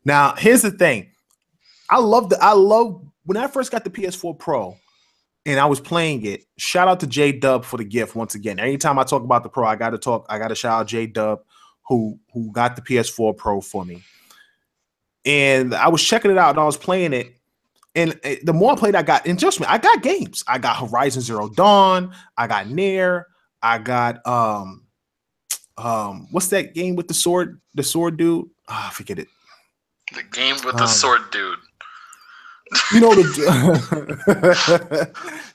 Now, here's the thing. I love when I first got the PS4 Pro and I was playing it. Shout out to J-Dub for the gift once again. Anytime I talk about the Pro, I got to shout out J-Dub who got the PS4 Pro for me. And I was checking it out and I was playing it. And the more I played, I got adjustment. I got games. I got Horizon Zero Dawn. I got Nier. I got What's that game with the sword? The sword dude? I forget it. The game with the sword dude. You know the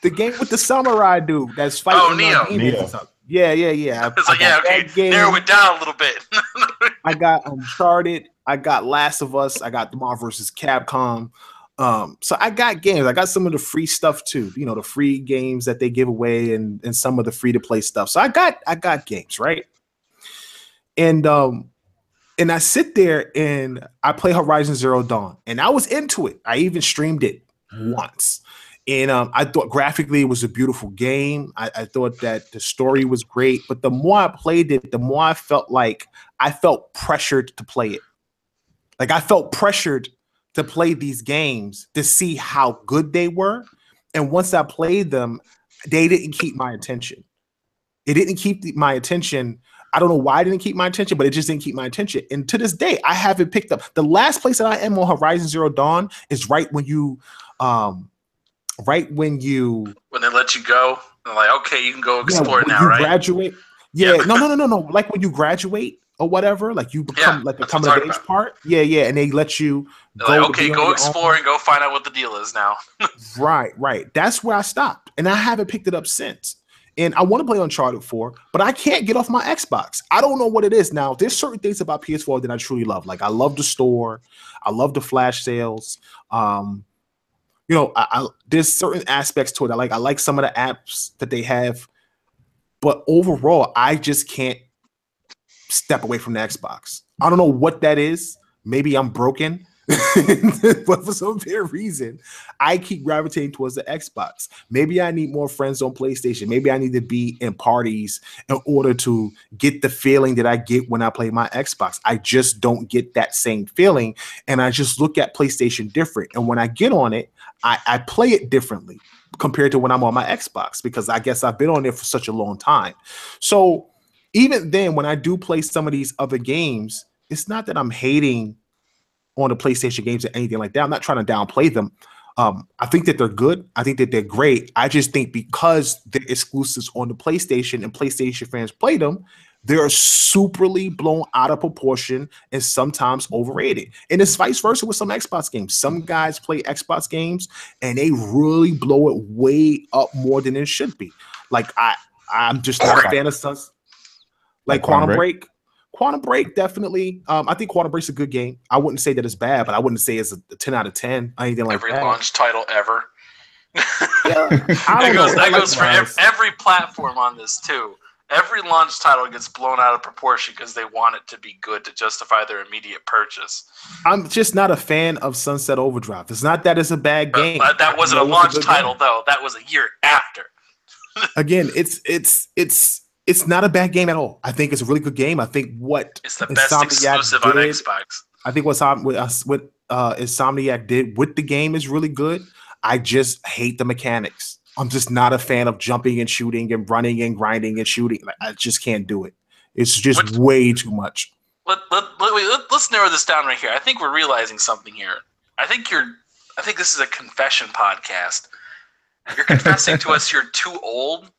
the game with the samurai dude that's fighting. Oh, Neo. Yeah. It's like, yeah, okay. Narrow it down a little bit. I got Uncharted. I got Last of Us. I got the Marvel vs. Capcom. So I got games. I got some of the free stuff too. You know, the free games that they give away and some of the free to play stuff. So I got games, right? And I sit there and I play Horizon Zero Dawn, and I was into it. I even streamed it once. And I thought graphically it was a beautiful game. I thought that the story was great. But the more I played it, the more I felt pressured to play it. Like I felt pressured to play these games to see how good they were. And once I played them, they didn't keep my attention. It didn't keep my attention. I don't know why it didn't keep my attention, but it just didn't keep my attention. And to this day, I haven't picked up. The last place that I am on Horizon Zero Dawn is right when they let you go. They're like, okay, you can go explore now, right? Graduate. Yeah. No. Like when you graduate or whatever, like you become like the coming of age part. Yeah. And they let you go. Like, okay, go explore and go find out what the deal is now. Right. That's where I stopped. And I haven't picked it up since. And I want to play Uncharted 4, but I can't get off my Xbox. I don't know what it is. Now, there's certain things about PS4 that I truly love. Like, I love the store. I love the flash sales. There's certain aspects to it. I like some of the apps that they have. But overall, I just can't step away from the Xbox. I don't know what that is. Maybe I'm broken. But for some weird reason, I keep gravitating towards the Xbox. Maybe I need more friends on PlayStation. Maybe I need to be in parties in order to get the feeling that I get when I play my Xbox. I just don't get that same feeling, and I just look at PlayStation different. And when I get on it, I play it differently compared to when I'm on my Xbox, because I guess I've been on there for such a long time. So even then, when I do play some of these other games, it's not that I'm hating on the PlayStation games or anything like that. I'm not trying to downplay them. I think that they're good. I think that they're great. I just think because they're exclusives on the PlayStation and PlayStation fans play them, they're superly blown out of proportion and sometimes overrated. And it's vice versa with some Xbox games. Some guys play Xbox games and they really blow it way up more than it should be. Like I'm just not a fan of some, like Quantum Break. Quantum Break, definitely. I think Quantum Break's a good game. I wouldn't say that it's bad, but I wouldn't say it's a 10 out of 10. Anything like every that. launch title ever. Yeah, that goes for every platform on this too. Every launch title gets blown out of proportion because they want it to be good to justify their immediate purchase. I'm just not a fan of Sunset Overdrive. It's not that it's a bad game. That wasn't a launch title though. That was a year after. Again, it's not a bad game at all. I think it's a really good game. I think it's the best exclusive on Xbox. I think what Insomniac did with the game is really good. I just hate the mechanics. I'm just not a fan of jumping and shooting and running and grinding and shooting. I just can't do it. It's just way too much. Let's narrow this down right here. I think we're realizing something here. I think this is a confession podcast. You're confessing to us you're too old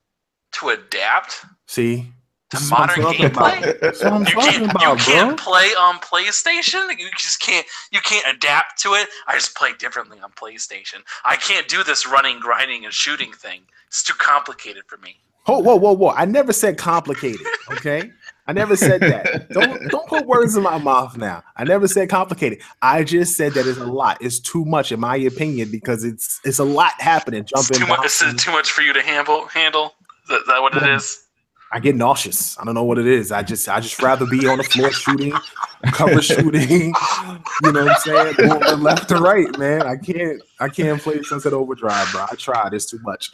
to adapt. See, to modern gameplay. That's what I'm talking about, you can't play on PlayStation. You can't adapt to it. I just play differently on PlayStation. I can't do this running, grinding, and shooting thing. It's too complicated for me. Whoa! I never said complicated. Okay, I never said that. Don't put words in my mouth now. I never said complicated. I just said that it's a lot. It's too much, in my opinion, because it's a lot happening. It's too much for you to handle. Is that what it is? I get nauseous. I don't know what it is. I just rather be on the floor shooting, cover shooting. You know what I'm saying? Going left to right, man. I can't play Sunset Overdrive, bro. I tried. It's too much.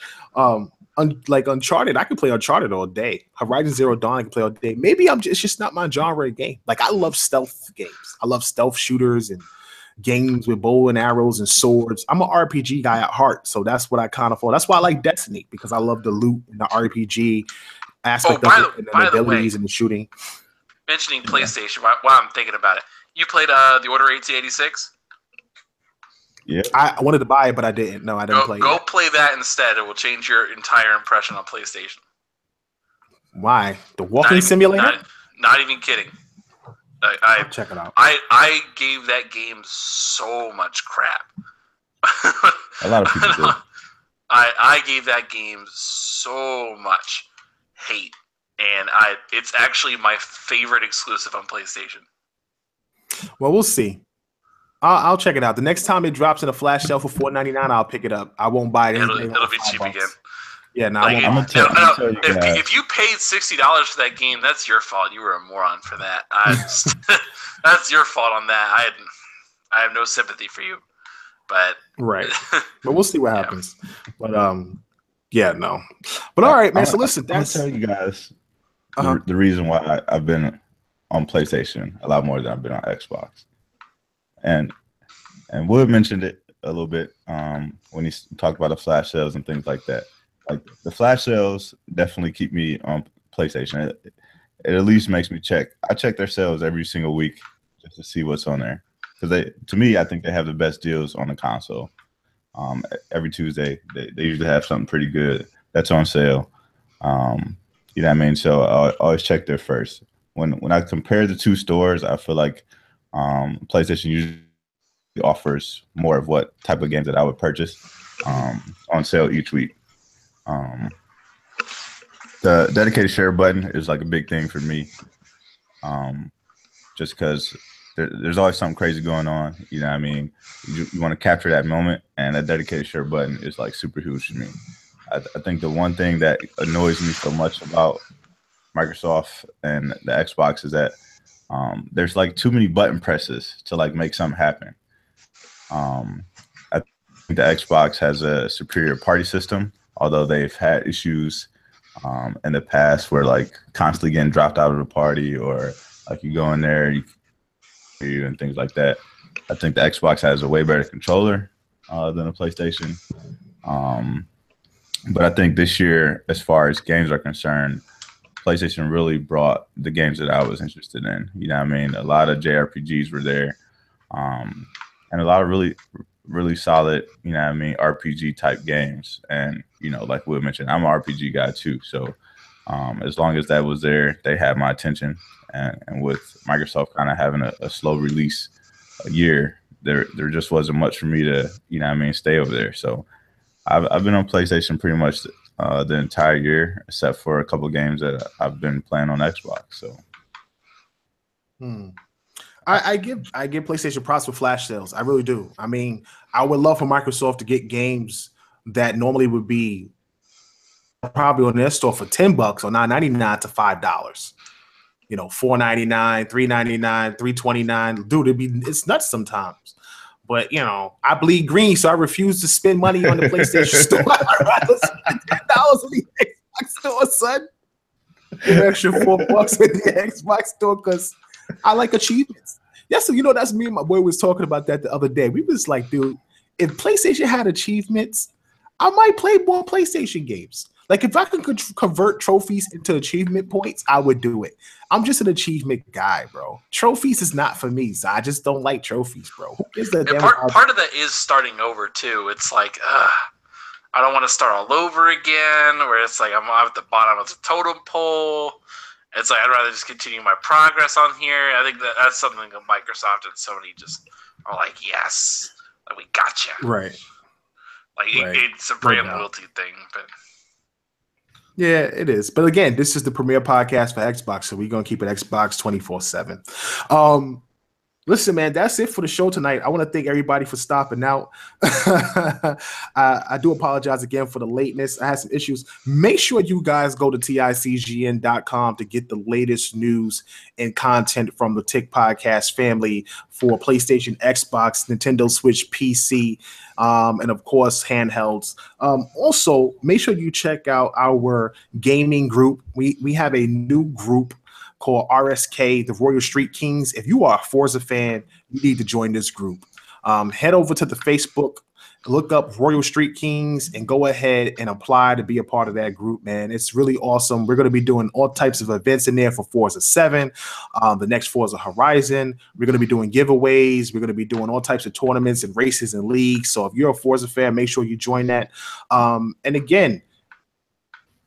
Like Uncharted, I can play Uncharted all day. Horizon Zero Dawn, I can play all day. Maybe it's just not my genre of game. Like I love stealth games. I love stealth shooters and games with bow and arrows and swords. I'm an RPG guy at heart, so that's what I kind of follow. That's why I like Destiny, because I love the loot and the RPG aspect of it, and the abilities and the shooting. Mentioning PlayStation, while I'm thinking about it, you played the Order 1886? Yeah. I wanted to buy it, but I didn't. No, I didn't play it. Go play that instead. It will change your entire impression on PlayStation. Why? The walking simulator? Not even kidding. I'll check it out. I gave that game so much crap. A lot of people do. I gave that game so much hate, and it's actually my favorite exclusive on PlayStation. Well, we'll see. I'll check it out. The next time it drops in a flash sale for $4.99, I'll pick it up. I won't buy it. It'll be cheap again. Yeah, no, like, I won't. If you paid $60 for that game, that's your fault. You were a moron for that. That's your fault on that. I have no sympathy for you. But right, but we'll see what happens. But yeah, no. But all right, man. So listen, I'm gonna tell you guys the reason why I've been on PlayStation a lot more than I've been on Xbox, and Wood mentioned it a little bit when he talked about the flash sales and things like that. Like the flash sales definitely keep me on PlayStation. It at least makes me check. I check their sales every single week just to see what's on there. Because to me, I think they have the best deals on the console. Every Tuesday, they usually have something pretty good that's on sale. You know what I mean? So I always check there first. When I compare the two stores, I feel like PlayStation usually offers more of what type of games that I would purchase on sale each week. The dedicated share button is like a big thing for me, just because there's always something crazy going on. You know what I mean? You want to capture that moment, and that dedicated share button is like super huge for me. I think the one thing that annoys me so much about Microsoft and the Xbox is that there's like too many button presses to like make something happen. I think the Xbox has a superior party system, although they've had issues in the past where like constantly getting dropped out of the party, or like you go in there and things like that. I think the Xbox has a way better controller than a PlayStation. But I think this year, as far as games are concerned, PlayStation really brought the games that I was interested in. You know what I mean? A lot of JRPGs were there, and a lot of really, really solid, you know what I mean, RPG type games. And, you know, like Will mentioned, I'm an RPG guy too. So as long as that was there, they had my attention. And with Microsoft kind of having a slow release a year, there just wasn't much for me to, you know what I mean, stay over there. So I've been on PlayStation pretty much the entire year, except for a couple of games that I've been playing on Xbox. So I give PlayStation props for flash sales. I really do. I mean, I would love for Microsoft to get games that normally would be probably on their store for $10 or $9.99 to $5. You know, $4.99, $3.99, $3.29. Dude, it's nuts sometimes. But you know, I bleed green, so I refuse to spend money on the PlayStation store. I'd rather spend $10 on the Xbox store, son. An extra $4 in the Xbox store because I like achievements. Yeah, so you know, that's me and my boy was talking about that the other day. We was like, dude, if PlayStation had achievements, I might play more PlayStation games. Like if I could convert trophies into achievement points, I would do it. I'm just an achievement guy, bro. Trophies is not for me, so I just don't like trophies, bro. Who is that? Part of that is starting over too. It's like, I don't want to start all over again. Where it's like I'm at the bottom of the totem pole. It's like I'd rather just continue my progress on here. I think that's something that Microsoft and Sony just are like, yes, like we gotcha. Right. Like it's a brand loyalty thing, but. Yeah, it is. But again, this is the premier podcast for Xbox, so we're going to keep it Xbox 24/7. Listen, man, that's it for the show tonight. I want to thank everybody for stopping out. I do apologize again for the lateness. I had some issues. Make sure you guys go to ticgn.com to get the latest news and content from the Tick Podcast family for PlayStation, Xbox, Nintendo Switch, PC, and of course, handhelds. Also, make sure you check out our gaming group. We have a new group called RSK, the Royal Street Kings. If you are a Forza fan, you need to join this group. Head over to the Facebook, look up Royal Street Kings, and go ahead and apply to be a part of that group, man. It's really awesome. We're going to be doing all types of events in there for Forza 7, the next Forza Horizon. We're going to be doing giveaways. We're going to be doing all types of tournaments and races and leagues. So if you're a Forza fan, make sure you join that. And again,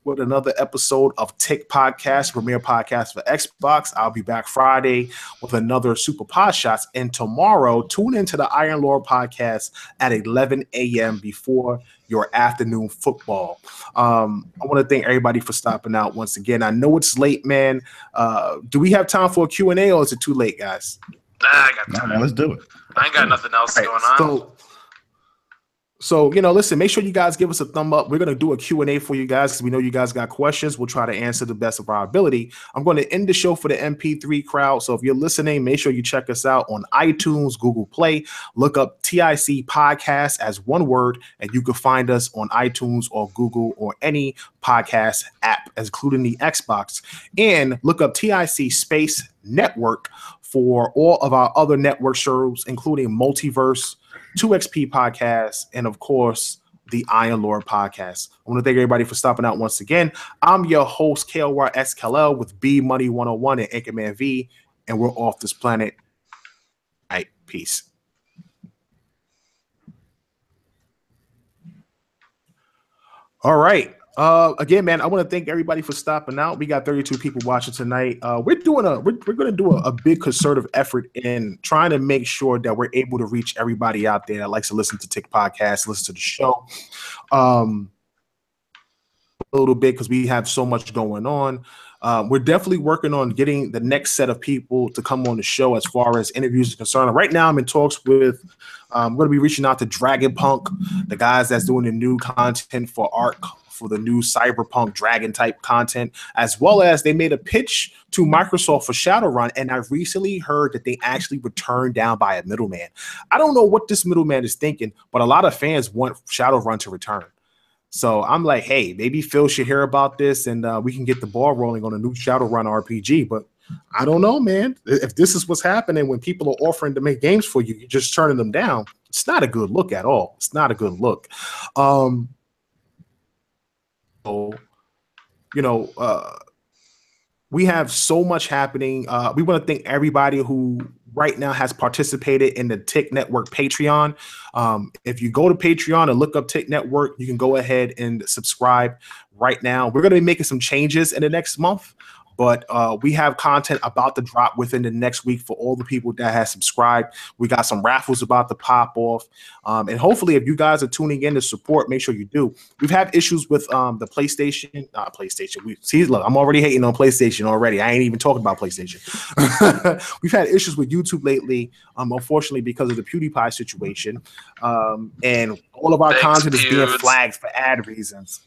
with another episode of Tick Podcast, premier podcast for Xbox. I'll be back Friday with another Super Pod Shots. And tomorrow, tune into the Iron Lord podcast at 11 a.m. before your afternoon football. I want to thank everybody for stopping out once again. I know it's late, man. Do we have time for a Q&A, or is it too late, guys? I got time. No, man, let's do it. I ain't got nothing else going on. So, listen, make sure you guys give us a thumb up. We're going to do a Q&A for you guys because we know you guys got questions. We'll try to answer the best of our ability. I'm going to end the show for the MP3 crowd. So if you're listening, make sure you check us out on iTunes, Google Play. Look up TIC Podcast as one word, and you can find us on iTunes or Google or any podcast app, including the Xbox. And look up TIC Space Network for all of our other network shows, including Multiverse, 2XP Podcast, and of course, the Iron Lord Podcast. I want to thank everybody for stopping out once again. I'm your host, KLYXKL, with B Money 101 and Anchorman V, and we're off this planet. All right, peace. All right. Again, man, I want to thank everybody for stopping out. We got 32 people watching tonight. We're going to do a big concerted effort in trying to make sure that we're able to reach everybody out there that likes to listen to Tick Podcast, listen to the show. A little bit because we have so much going on. We're definitely working on getting the next set of people to come on the show as far as interviews are concerned. Right now, I'm in talks with. I'm going to be reaching out to Dragon Punk, the guys that's doing the new content for ARC, for the new cyberpunk dragon type content, as well as they made a pitch to Microsoft for Shadowrun, and I recently heard that they actually were turned down by a middleman. I don't know what this middleman is thinking, but a lot of fans want Shadowrun to return. So I'm like, hey, maybe Phil should hear about this, and we can get the ball rolling on a new Shadowrun RPG. But I don't know, man. If this is what's happening when people are offering to make games for you, you're just turning them down. It's not a good look at all. It's not a good look. We have so much happening. We want to thank everybody who right now has participated in the Tick Network Patreon. If you go to Patreon and look up Tick Network, you can go ahead and subscribe right now. We're going to be making some changes in the next month, but we have content about to drop within the next week for all the people that have subscribed. We got some raffles about to pop off. And hopefully, if you guys are tuning in to support, make sure you do. We've had issues with the PlayStation. Look, I'm already hating on PlayStation already. I ain't even talking about PlayStation. We've had issues with YouTube lately, unfortunately, because of the PewDiePie situation. And all of our content is being flagged for ad reasons.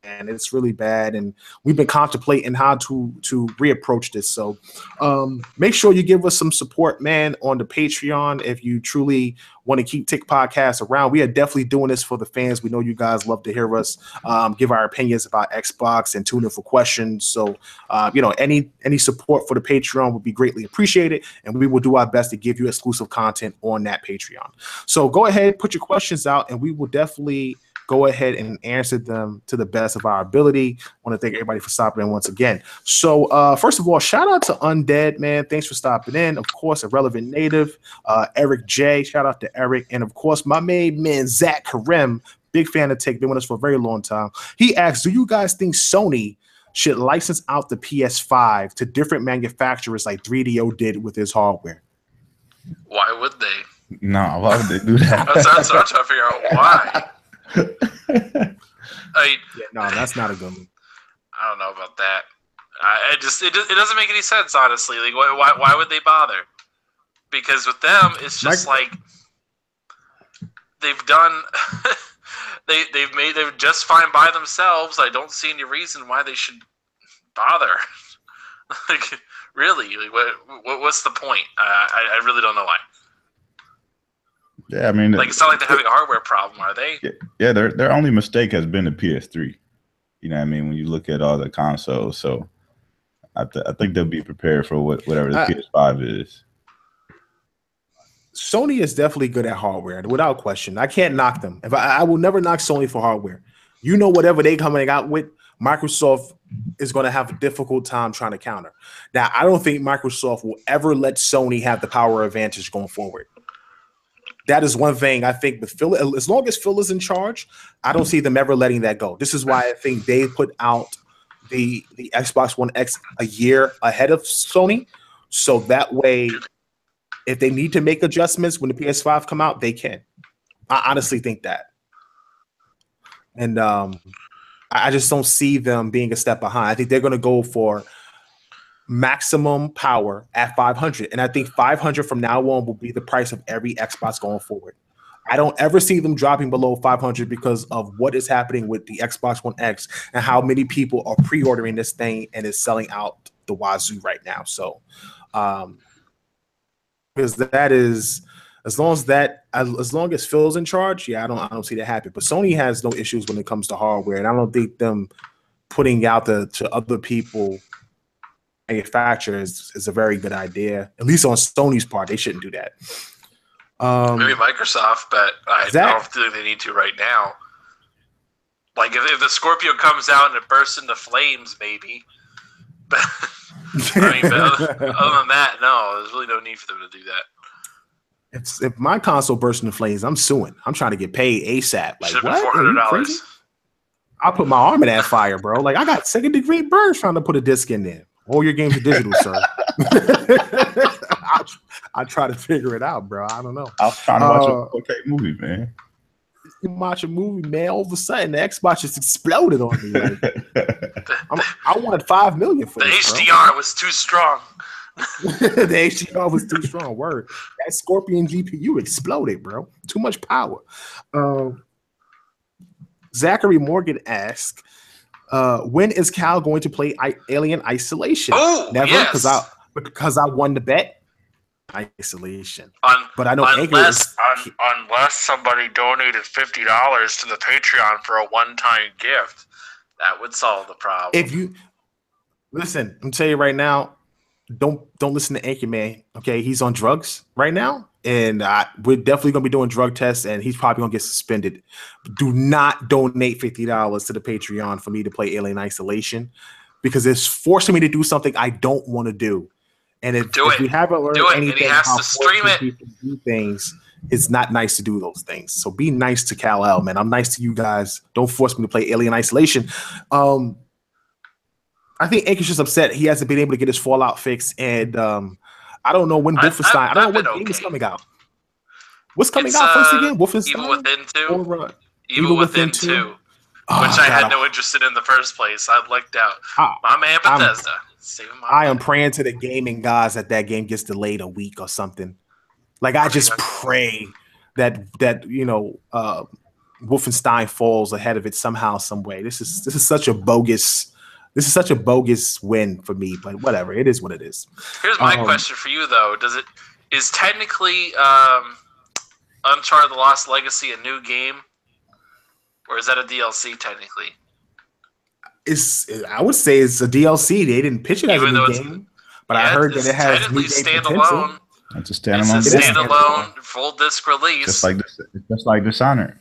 And it's really bad, and we've been contemplating how to reapproach this. So make sure you give us some support, man, on the Patreon if you truly want to keep Tick Podcast around. We are definitely doing this for the fans. We know you guys love to hear us give our opinions about Xbox and tune in for questions. So any support for the Patreon would be greatly appreciated, and we will do our best to give you exclusive content on that Patreon. So go ahead, put your questions out, and we will definitely go ahead and answer them to the best of our ability. I want to thank everybody for stopping in once again. So first of all, shout out to Undead, man. Thanks for stopping in. Of course, Irrelevant Native, Eric J. Shout out to Eric. And of course, my main man, Zach Karim. Big fan of Tick. Been with us for a very long time. He asked, do you guys think Sony should license out the PS5 to different manufacturers like 3DO did with his hardware? Why would they? No, why would they do that? That's what I'm trying to figure out. Why? No, that's not a good one. I don't know about that. It doesn't make any sense, honestly. Like, why would they bother? Because with them, it's just like they've done. they're just fine by themselves. I don't see any reason why they should bother. Like, really, like, what's the point? I really don't know why. Yeah, I mean, like, it's not like they're having a hardware problem, are they? Yeah, their only mistake has been the PS3. You know what I mean? When you look at all the consoles, so I think they'll be prepared for whatever the PS5 is. Sony is definitely good at hardware, without question. I can't knock them. I will never knock Sony for hardware. Whatever they coming out with, Microsoft is going to have a difficult time trying to counter. Now, I don't think Microsoft will ever let Sony have the power advantage going forward. that is one thing I think with Phil, as long as Phil is in charge, I don't see them ever letting that go. This is why I think they put out the Xbox One X a year ahead of Sony. So that way, if they need to make adjustments when the PS5 come out, they can. I honestly think that. And I just don't see them being a step behind. I think they're going to go for maximum power at 500. And I think 500 from now on will be the price of every Xbox going forward. I don't ever see them dropping below 500 because of what is happening with the Xbox One X and how many people are pre-ordering this thing and it's selling out the wazoo right now. So, because that is, as long as Phil's in charge, I don't see that happen. But Sony has no issues when it comes to hardware, and I don't think them putting out to other people manufacturers is a very good idea. At least on Sony's part, they shouldn't do that. Maybe Microsoft, but I don't think they need to right now. Like if the Scorpio comes out and it bursts into flames, maybe. But I mean, other than that, no, there's really no need for them to do that. If my console bursts into flames, I'm suing. I'm trying to get paid ASAP. Like Should what? $400. I'll put my arm in that fire, bro. Like I got 2nd-degree burns trying to put a disc in there. All your games are digital, sir. I try to figure it out, bro. I don't know. I was trying to watch a 4K movie, man. You watch a movie, man. All of a sudden, the Xbox just exploded on me. Like, I wanted $5 million for this. The HDR was too strong. The HDR was too strong. Word. That Scorpion GPU exploded, bro. Too much power. Zachary Morgan asked, when is Cal going to play Alien Isolation? Oh, never, yes. because I won the bet. Isolation. But I know unless somebody donated $50 to the Patreon for a one-time gift, that would solve the problem. If you listen, I'm telling you right now, don't listen to Anchorman. Okay, he's on drugs right now, and we're definitely gonna be doing drug tests, and he's probably gonna get suspended. Do not donate $50 to the Patreon for me to play Alien Isolation, because it's forcing me to do something I don't want to do. And if we haven't learned anything how people do things, it's not nice to do those things. So be nice to Kal-El, man. I'm nice to you guys. Don't force me to play Alien Isolation. I think Anker's just upset he hasn't been able to get his Fallout fixed, and I don't know when Wolfenstein. I don't know what game is coming out. What's coming out first again? Wolfenstein? Evil Within 2. Evil Within 2. Which I had no interest in the first place. I lucked out. My man Bethesda. I am praying to the gaming gods that game gets delayed a week or something. Like I just pray that Wolfenstein falls ahead of it somehow, some way. This is such a bogus win for me, but whatever. It is what it is. Here's my question for you though: is technically Uncharted: The Lost Legacy a new game, or is that a DLC technically? I would say it's a DLC. They didn't pitch it as a new game, but I heard that it has new game potential. It's a standalone. It's a standalone full disc release, just like Dishonored.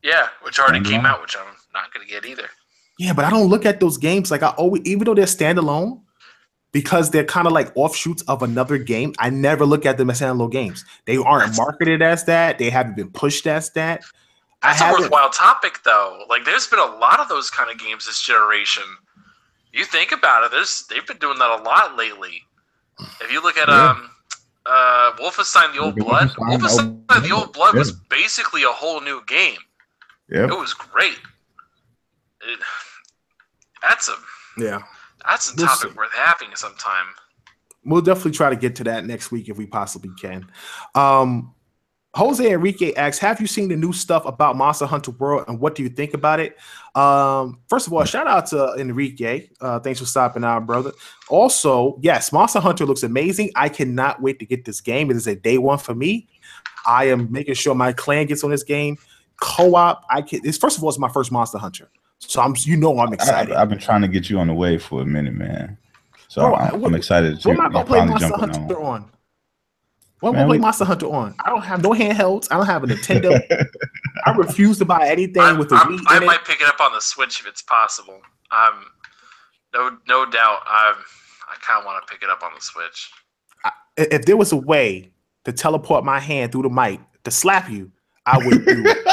Yeah, which already came out, which I'm not going to get either. Yeah, but I don't look at those games like even though they're standalone, because they're kind of like offshoots of another game. I never look at them as standalone games. They aren't marketed as that. They haven't been pushed as that. That's a worthwhile topic, though. Like, there's been a lot of those kind of games this generation. You think about it, they've been doing that a lot lately. If you look at Wolfenstein: The Old Blood, Wolfenstein: The Old Blood was basically a whole new game. Yep. It was great. That's a topic worth having sometime. We'll definitely try to get to that next week if we possibly can. Jose Enrique asks, have you seen the new stuff about Monster Hunter World, and what do you think about it? First of all, shout out to Enrique. Thanks for stopping out, brother. Also, yes, Monster Hunter looks amazing. I cannot wait to get this game. It is a day one for me. I am making sure my clan gets on this game. Co-op. First of all, it's my first Monster Hunter. So I'm excited. I've been trying to get you on the way for a minute, man. So I'm excited. What am I going to play Monster Hunter on? What am I going to play Monster Hunter on? I don't have no handhelds. I don't have a Nintendo. I refuse to buy anything with a Wii in it. I might pick it up on the Switch if it's possible. No doubt. I kind of want to pick it up on the Switch. If there was a way to teleport my hand through the mic to slap you, I would do it.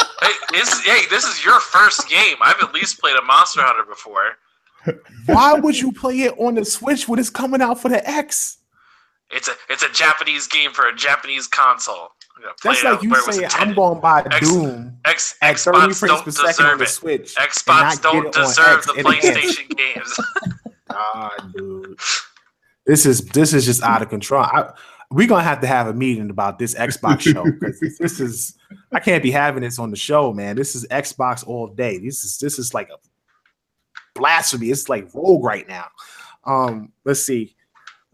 Hey, this is your first game. I've at least played a Monster Hunter before. Why would you play it on the Switch when it's coming out for the X? It's a Japanese game for a Japanese console. That's like you saying I'm going to buy Doom at 30 frames per second on the Switch. Xbox don't deserve the PlayStation games. God, dude, this is just out of control. We're gonna have to have a meeting about this Xbox show because I can't be having this on the show, man. This is Xbox all day. This is like a blasphemy. It's like Rogue right now. Let's see.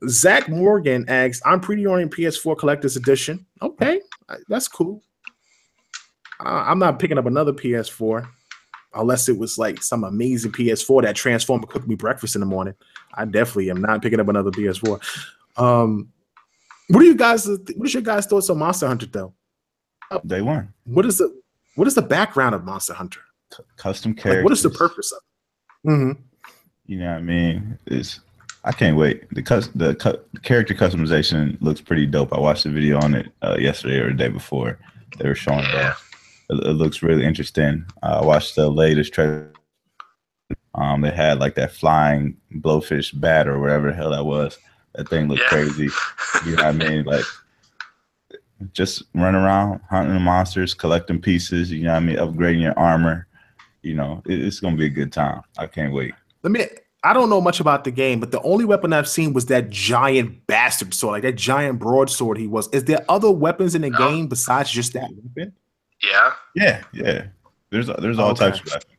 Zach Morgan asks, I'm pre-ordering PS4 Collector's Edition. Okay, that's cool. I'm not picking up another PS4 unless it was like some amazing PS4 that transformed and cooked me breakfast in the morning. I definitely am not picking up another PS4. What is your guys' thoughts on Monster Hunter though? Day one. What is the background of Monster Hunter? Custom characters. Like, what is the purpose of it? Mm-hmm. You know what I mean? I can't wait. The character customization looks pretty dope. I watched the video on it yesterday or the day before. They were showing it off. It looks really interesting. I watched the latest trailer. They had like that flying blowfish bat or whatever the hell that was. That thing looked crazy. You know what I mean? Like, just run around hunting the monsters, collecting pieces. You know what I mean? Upgrading your armor. You know, it's gonna be a good time. I can't wait. I don't know much about the game, but the only weapon I've seen was that giant bastard sword, like that giant broadsword he was. Is there other weapons in the game besides just that weapon? Yeah. There's all types of weapons.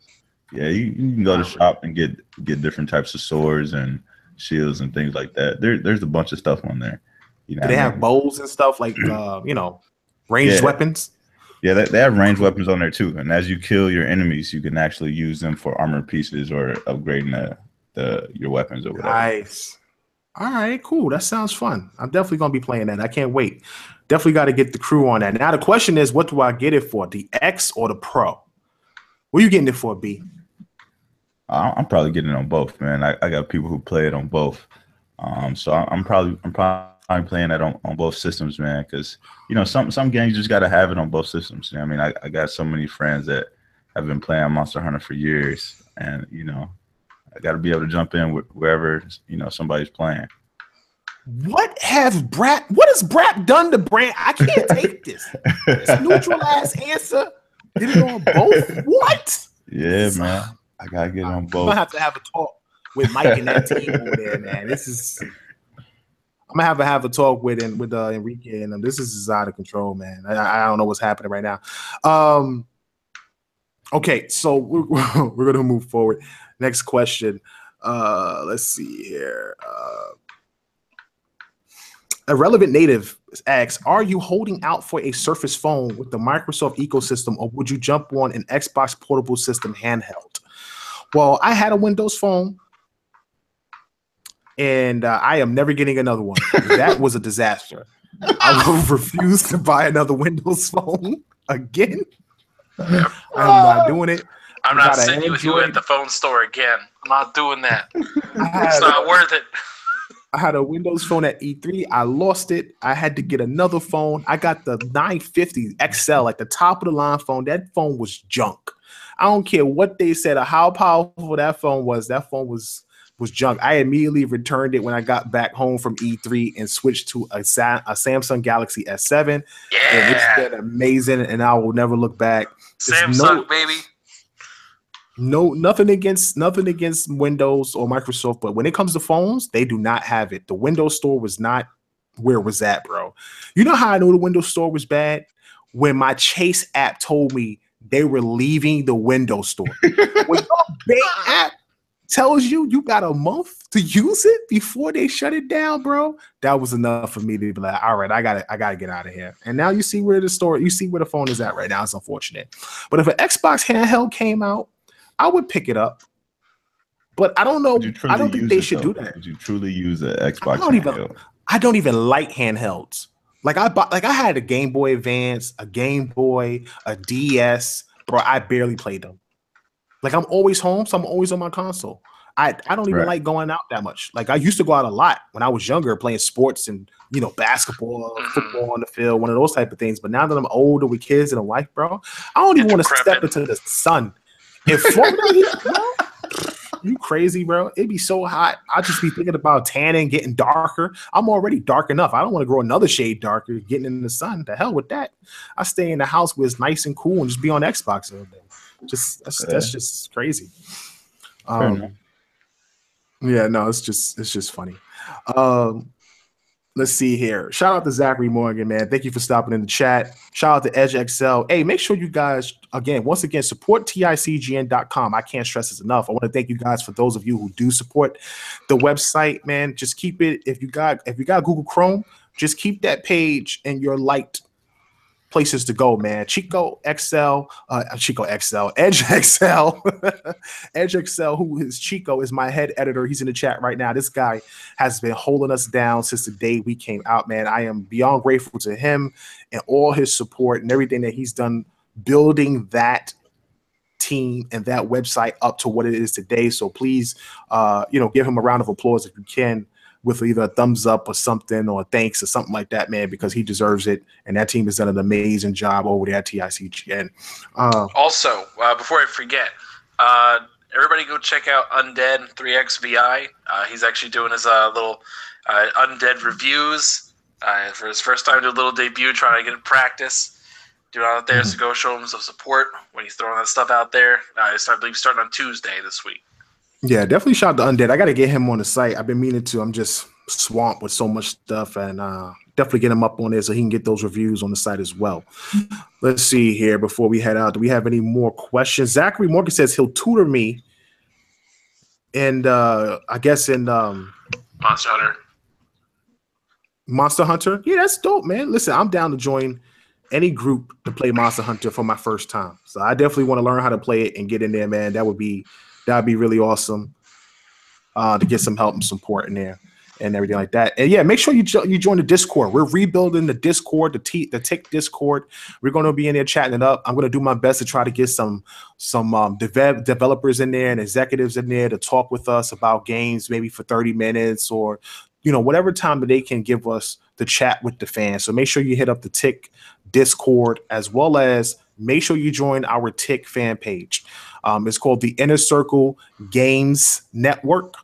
Yeah, you can go to shop and get different types of swords and shields and things like that. There's a bunch of stuff on there. You know, do they have bows and stuff like ranged weapons? Yeah, they have ranged weapons on there too. And as you kill your enemies, you can actually use them for armor pieces or upgrading your weapons or whatever. Nice. All right, cool. That sounds fun. I'm definitely gonna be playing that. I can't wait. Definitely got to get the crew on that. Now the question is, what do I get it for? The X or the Pro? What are you getting it for, B? I'm probably getting it on both, man. I got people who play it on both. So I'm probably playing that on both systems, man. Because some games you just gotta have it on both systems. You know what I mean, I got so many friends that have been playing Monster Hunter for years, and I got to be able to jump in wherever somebody's playing. What has Brap done to Brand? I can't take this. This neutral ass answer. Did it on both? What? Yeah, man. I gotta get on both. I'm gonna have a talk with Mike and that team over there, man. I'm gonna have a talk with Enrique and them. This is out of control, man. I don't know what's happening right now. Okay, so we're gonna move forward. Next question. Let's see here. Irrelevant Native asks, are you holding out for a Surface phone with the Microsoft ecosystem, or would you jump on an Xbox portable system handheld? Well, I had a Windows phone, and I am never getting another one. That was a disaster. I will refuse to buy another Windows phone again. I'm not doing it. I'm not sending you at the phone store again. I'm not doing that. It's not worth it. I had a Windows phone at E3. I lost it. I had to get another phone. I got the 950 XL, like the top of the line phone. That phone was junk. I don't care what they said or how powerful that phone was. That phone was junk. I immediately returned it when I got back home from E3 and switched to a Samsung Galaxy S7. Yeah. And it's been amazing, and I will never look back. Samsung, baby. No, nothing against Windows or Microsoft, but when it comes to phones, they do not have it. The Windows Store was not where it was at, bro. You know how I know the Windows Store was bad? When my Chase app told me they were leaving the Windows Store. When your bank app tells you got a month to use it before they shut it down, bro, that was enough for me to be like, all right, I gotta get out of here. And now you see where the phone is at right now. It's unfortunate. But if an Xbox handheld came out, I would pick it up, but I don't know. I don't think they should do that. Would you truly use an Xbox? I don't even like handhelds. I had a Game Boy Advance, a Game Boy, a DS, bro. I barely played them. Like I'm always home, so I'm always on my console. I don't even like going out that much. Like I used to go out a lot when I was younger, playing sports and basketball, football on the field, one of those type of things. But now that I'm older with kids and a wife, bro, I don't even want to step into the sun. In Florida, bro, you crazy, bro? It'd be so hot. I just be thinking about tanning, getting darker. I'm already dark enough. I don't want to grow another shade darker, getting in the sun. The hell with that. I stay in the house where it's nice and cool and just be on Xbox all day. That's just crazy. Yeah, no, it's just funny. Let's see here. Shout out to Zachary Morgan, man. Thank you for stopping in the chat. Shout out to Edge XL. Hey, make sure you guys, once again, support TICGN.com. I can't stress this enough. I want to thank you guys for those of you who do support the website, man. Just keep it. If you got Google Chrome, just keep that page in your liked places to go, man. Edge XL, Edge XL, who is Chico, is my head editor. He's in the chat right now. This guy has been holding us down since the day we came out, man. I am beyond grateful to him and all his support and everything that he's done building that team and that website up to what it is today. So please, give him a round of applause if you can, with either a thumbs up or something, or thanks or something like that, man, because he deserves it. And that team has done an amazing job over there at TICGN. Also, before I forget, everybody go check out Undead 3XVI. He's actually doing his little Undead reviews for his first time, do a little debut, trying to get in practice. Do it out there, so go show him some support when he's throwing that stuff out there. I believe starting on Tuesday this week. Yeah, definitely shout out to Undead. I got to get him on the site. I've been meaning to. I'm just swamped with so much stuff, and definitely get him up on there so he can get those reviews on the site as well. Let's see here before we head out. Do we have any more questions? Zachary Morgan says he'll tutor me, and I guess in Monster Hunter. Monster Hunter? Yeah, that's dope, man. Listen, I'm down to join any group to play Monster Hunter for my first time. So I definitely want to learn how to play it and get in there, man. That'd be really awesome to get some help and support in there and everything like that. And yeah, make sure you join the Discord. We're rebuilding the Discord, the Tick Discord. We're going to be in there chatting it up. I'm going to do my best to try to get some developers in there and executives in there to talk with us about games, maybe for 30 minutes or whatever time that they can give us to chat with the fans. So make sure you hit up the Tick Discord, as well as make sure you join our Tick fan page. It's called the Inner Circle Games Network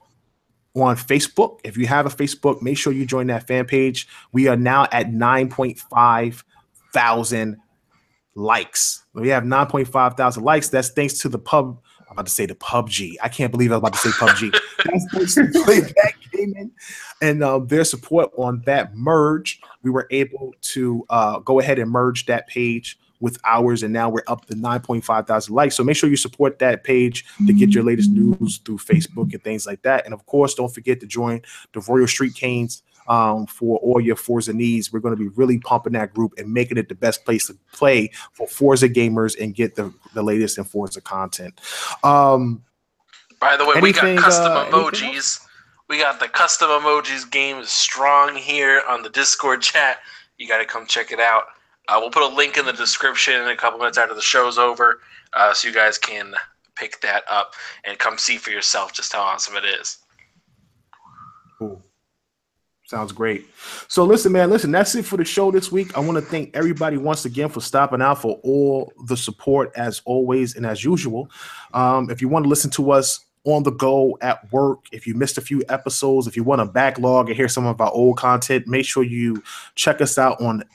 on Facebook. If you have a Facebook, make sure you join that fan page. We are now at 9.5 thousand likes. We have 9.5 thousand likes. That's thanks to the I'm about to say the PubG. I can't believe I was about to say PubG. That's thanks to Play That Gaming and their support on that merge. We were able to go ahead and merge that page with ours, and now we're up to 9.5 thousand likes. So make sure you support that page to get your latest news through Facebook and things like that. And of course, don't forget to join the Royal Street Canes for all your Forza needs. We're going to be really pumping that group and making it the best place to play for Forza gamers and get the latest in Forza content. By the way, we got custom emojis. We got the custom emojis game is strong here on the Discord chat. You got to come check it out. We'll put a link in the description in a couple minutes after the show's over, so you guys can pick that up and come see for yourself just how awesome it is. Cool. Sounds great. So listen, man, that's it for the show this week. I want to thank everybody once again for stopping out, for all the support as always and as usual. If you want to listen to us on the go at work, if you missed a few episodes, if you want to backlog and hear some of our old content, make sure you check us out on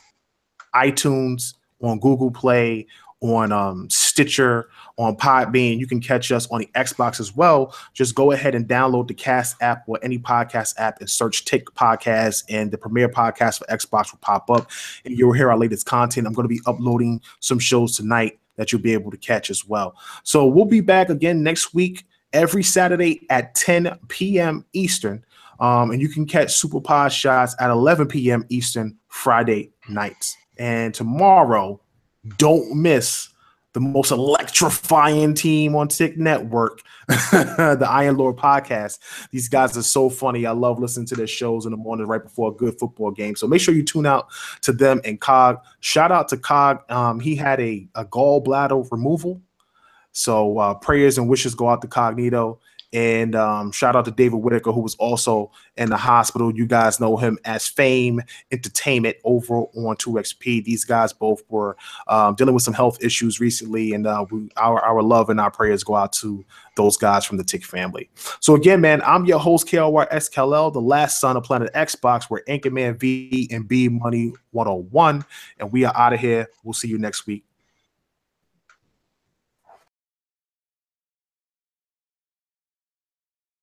iTunes, on Google Play, on Stitcher, on Podbean. You can catch us on the Xbox as well. Just go ahead and download the Cast app or any podcast app and search Tick Podcast, and the Premier Podcast for Xbox will pop up, and you'll hear our latest content. I'm going to be uploading some shows tonight that you'll be able to catch as well. So we'll be back again next week, every Saturday at 10 p.m. Eastern. And you can catch Super Pod Shots at 11 p.m. Eastern Friday nights. And tomorrow, don't miss the most electrifying team on Tick Network, the Iron Lord Podcast. These guys are so funny. I love listening to their shows in the morning right before a good football game. So make sure you tune out to them and Cog. Shout out to Cog. He had a gallbladder removal. So prayers and wishes go out to Cognito. And shout out to David Whitaker, who was also in the hospital. You guys know him as Fame Entertainment over on 2XP. These guys both were dealing with some health issues recently, and our love and our prayers go out to those guys from the Tick family. So again, man, I'm your host, KLYSKLL, the last son of Planet Xbox, where Anchorman V and B Money 101, and we are out of here. We'll see you next week.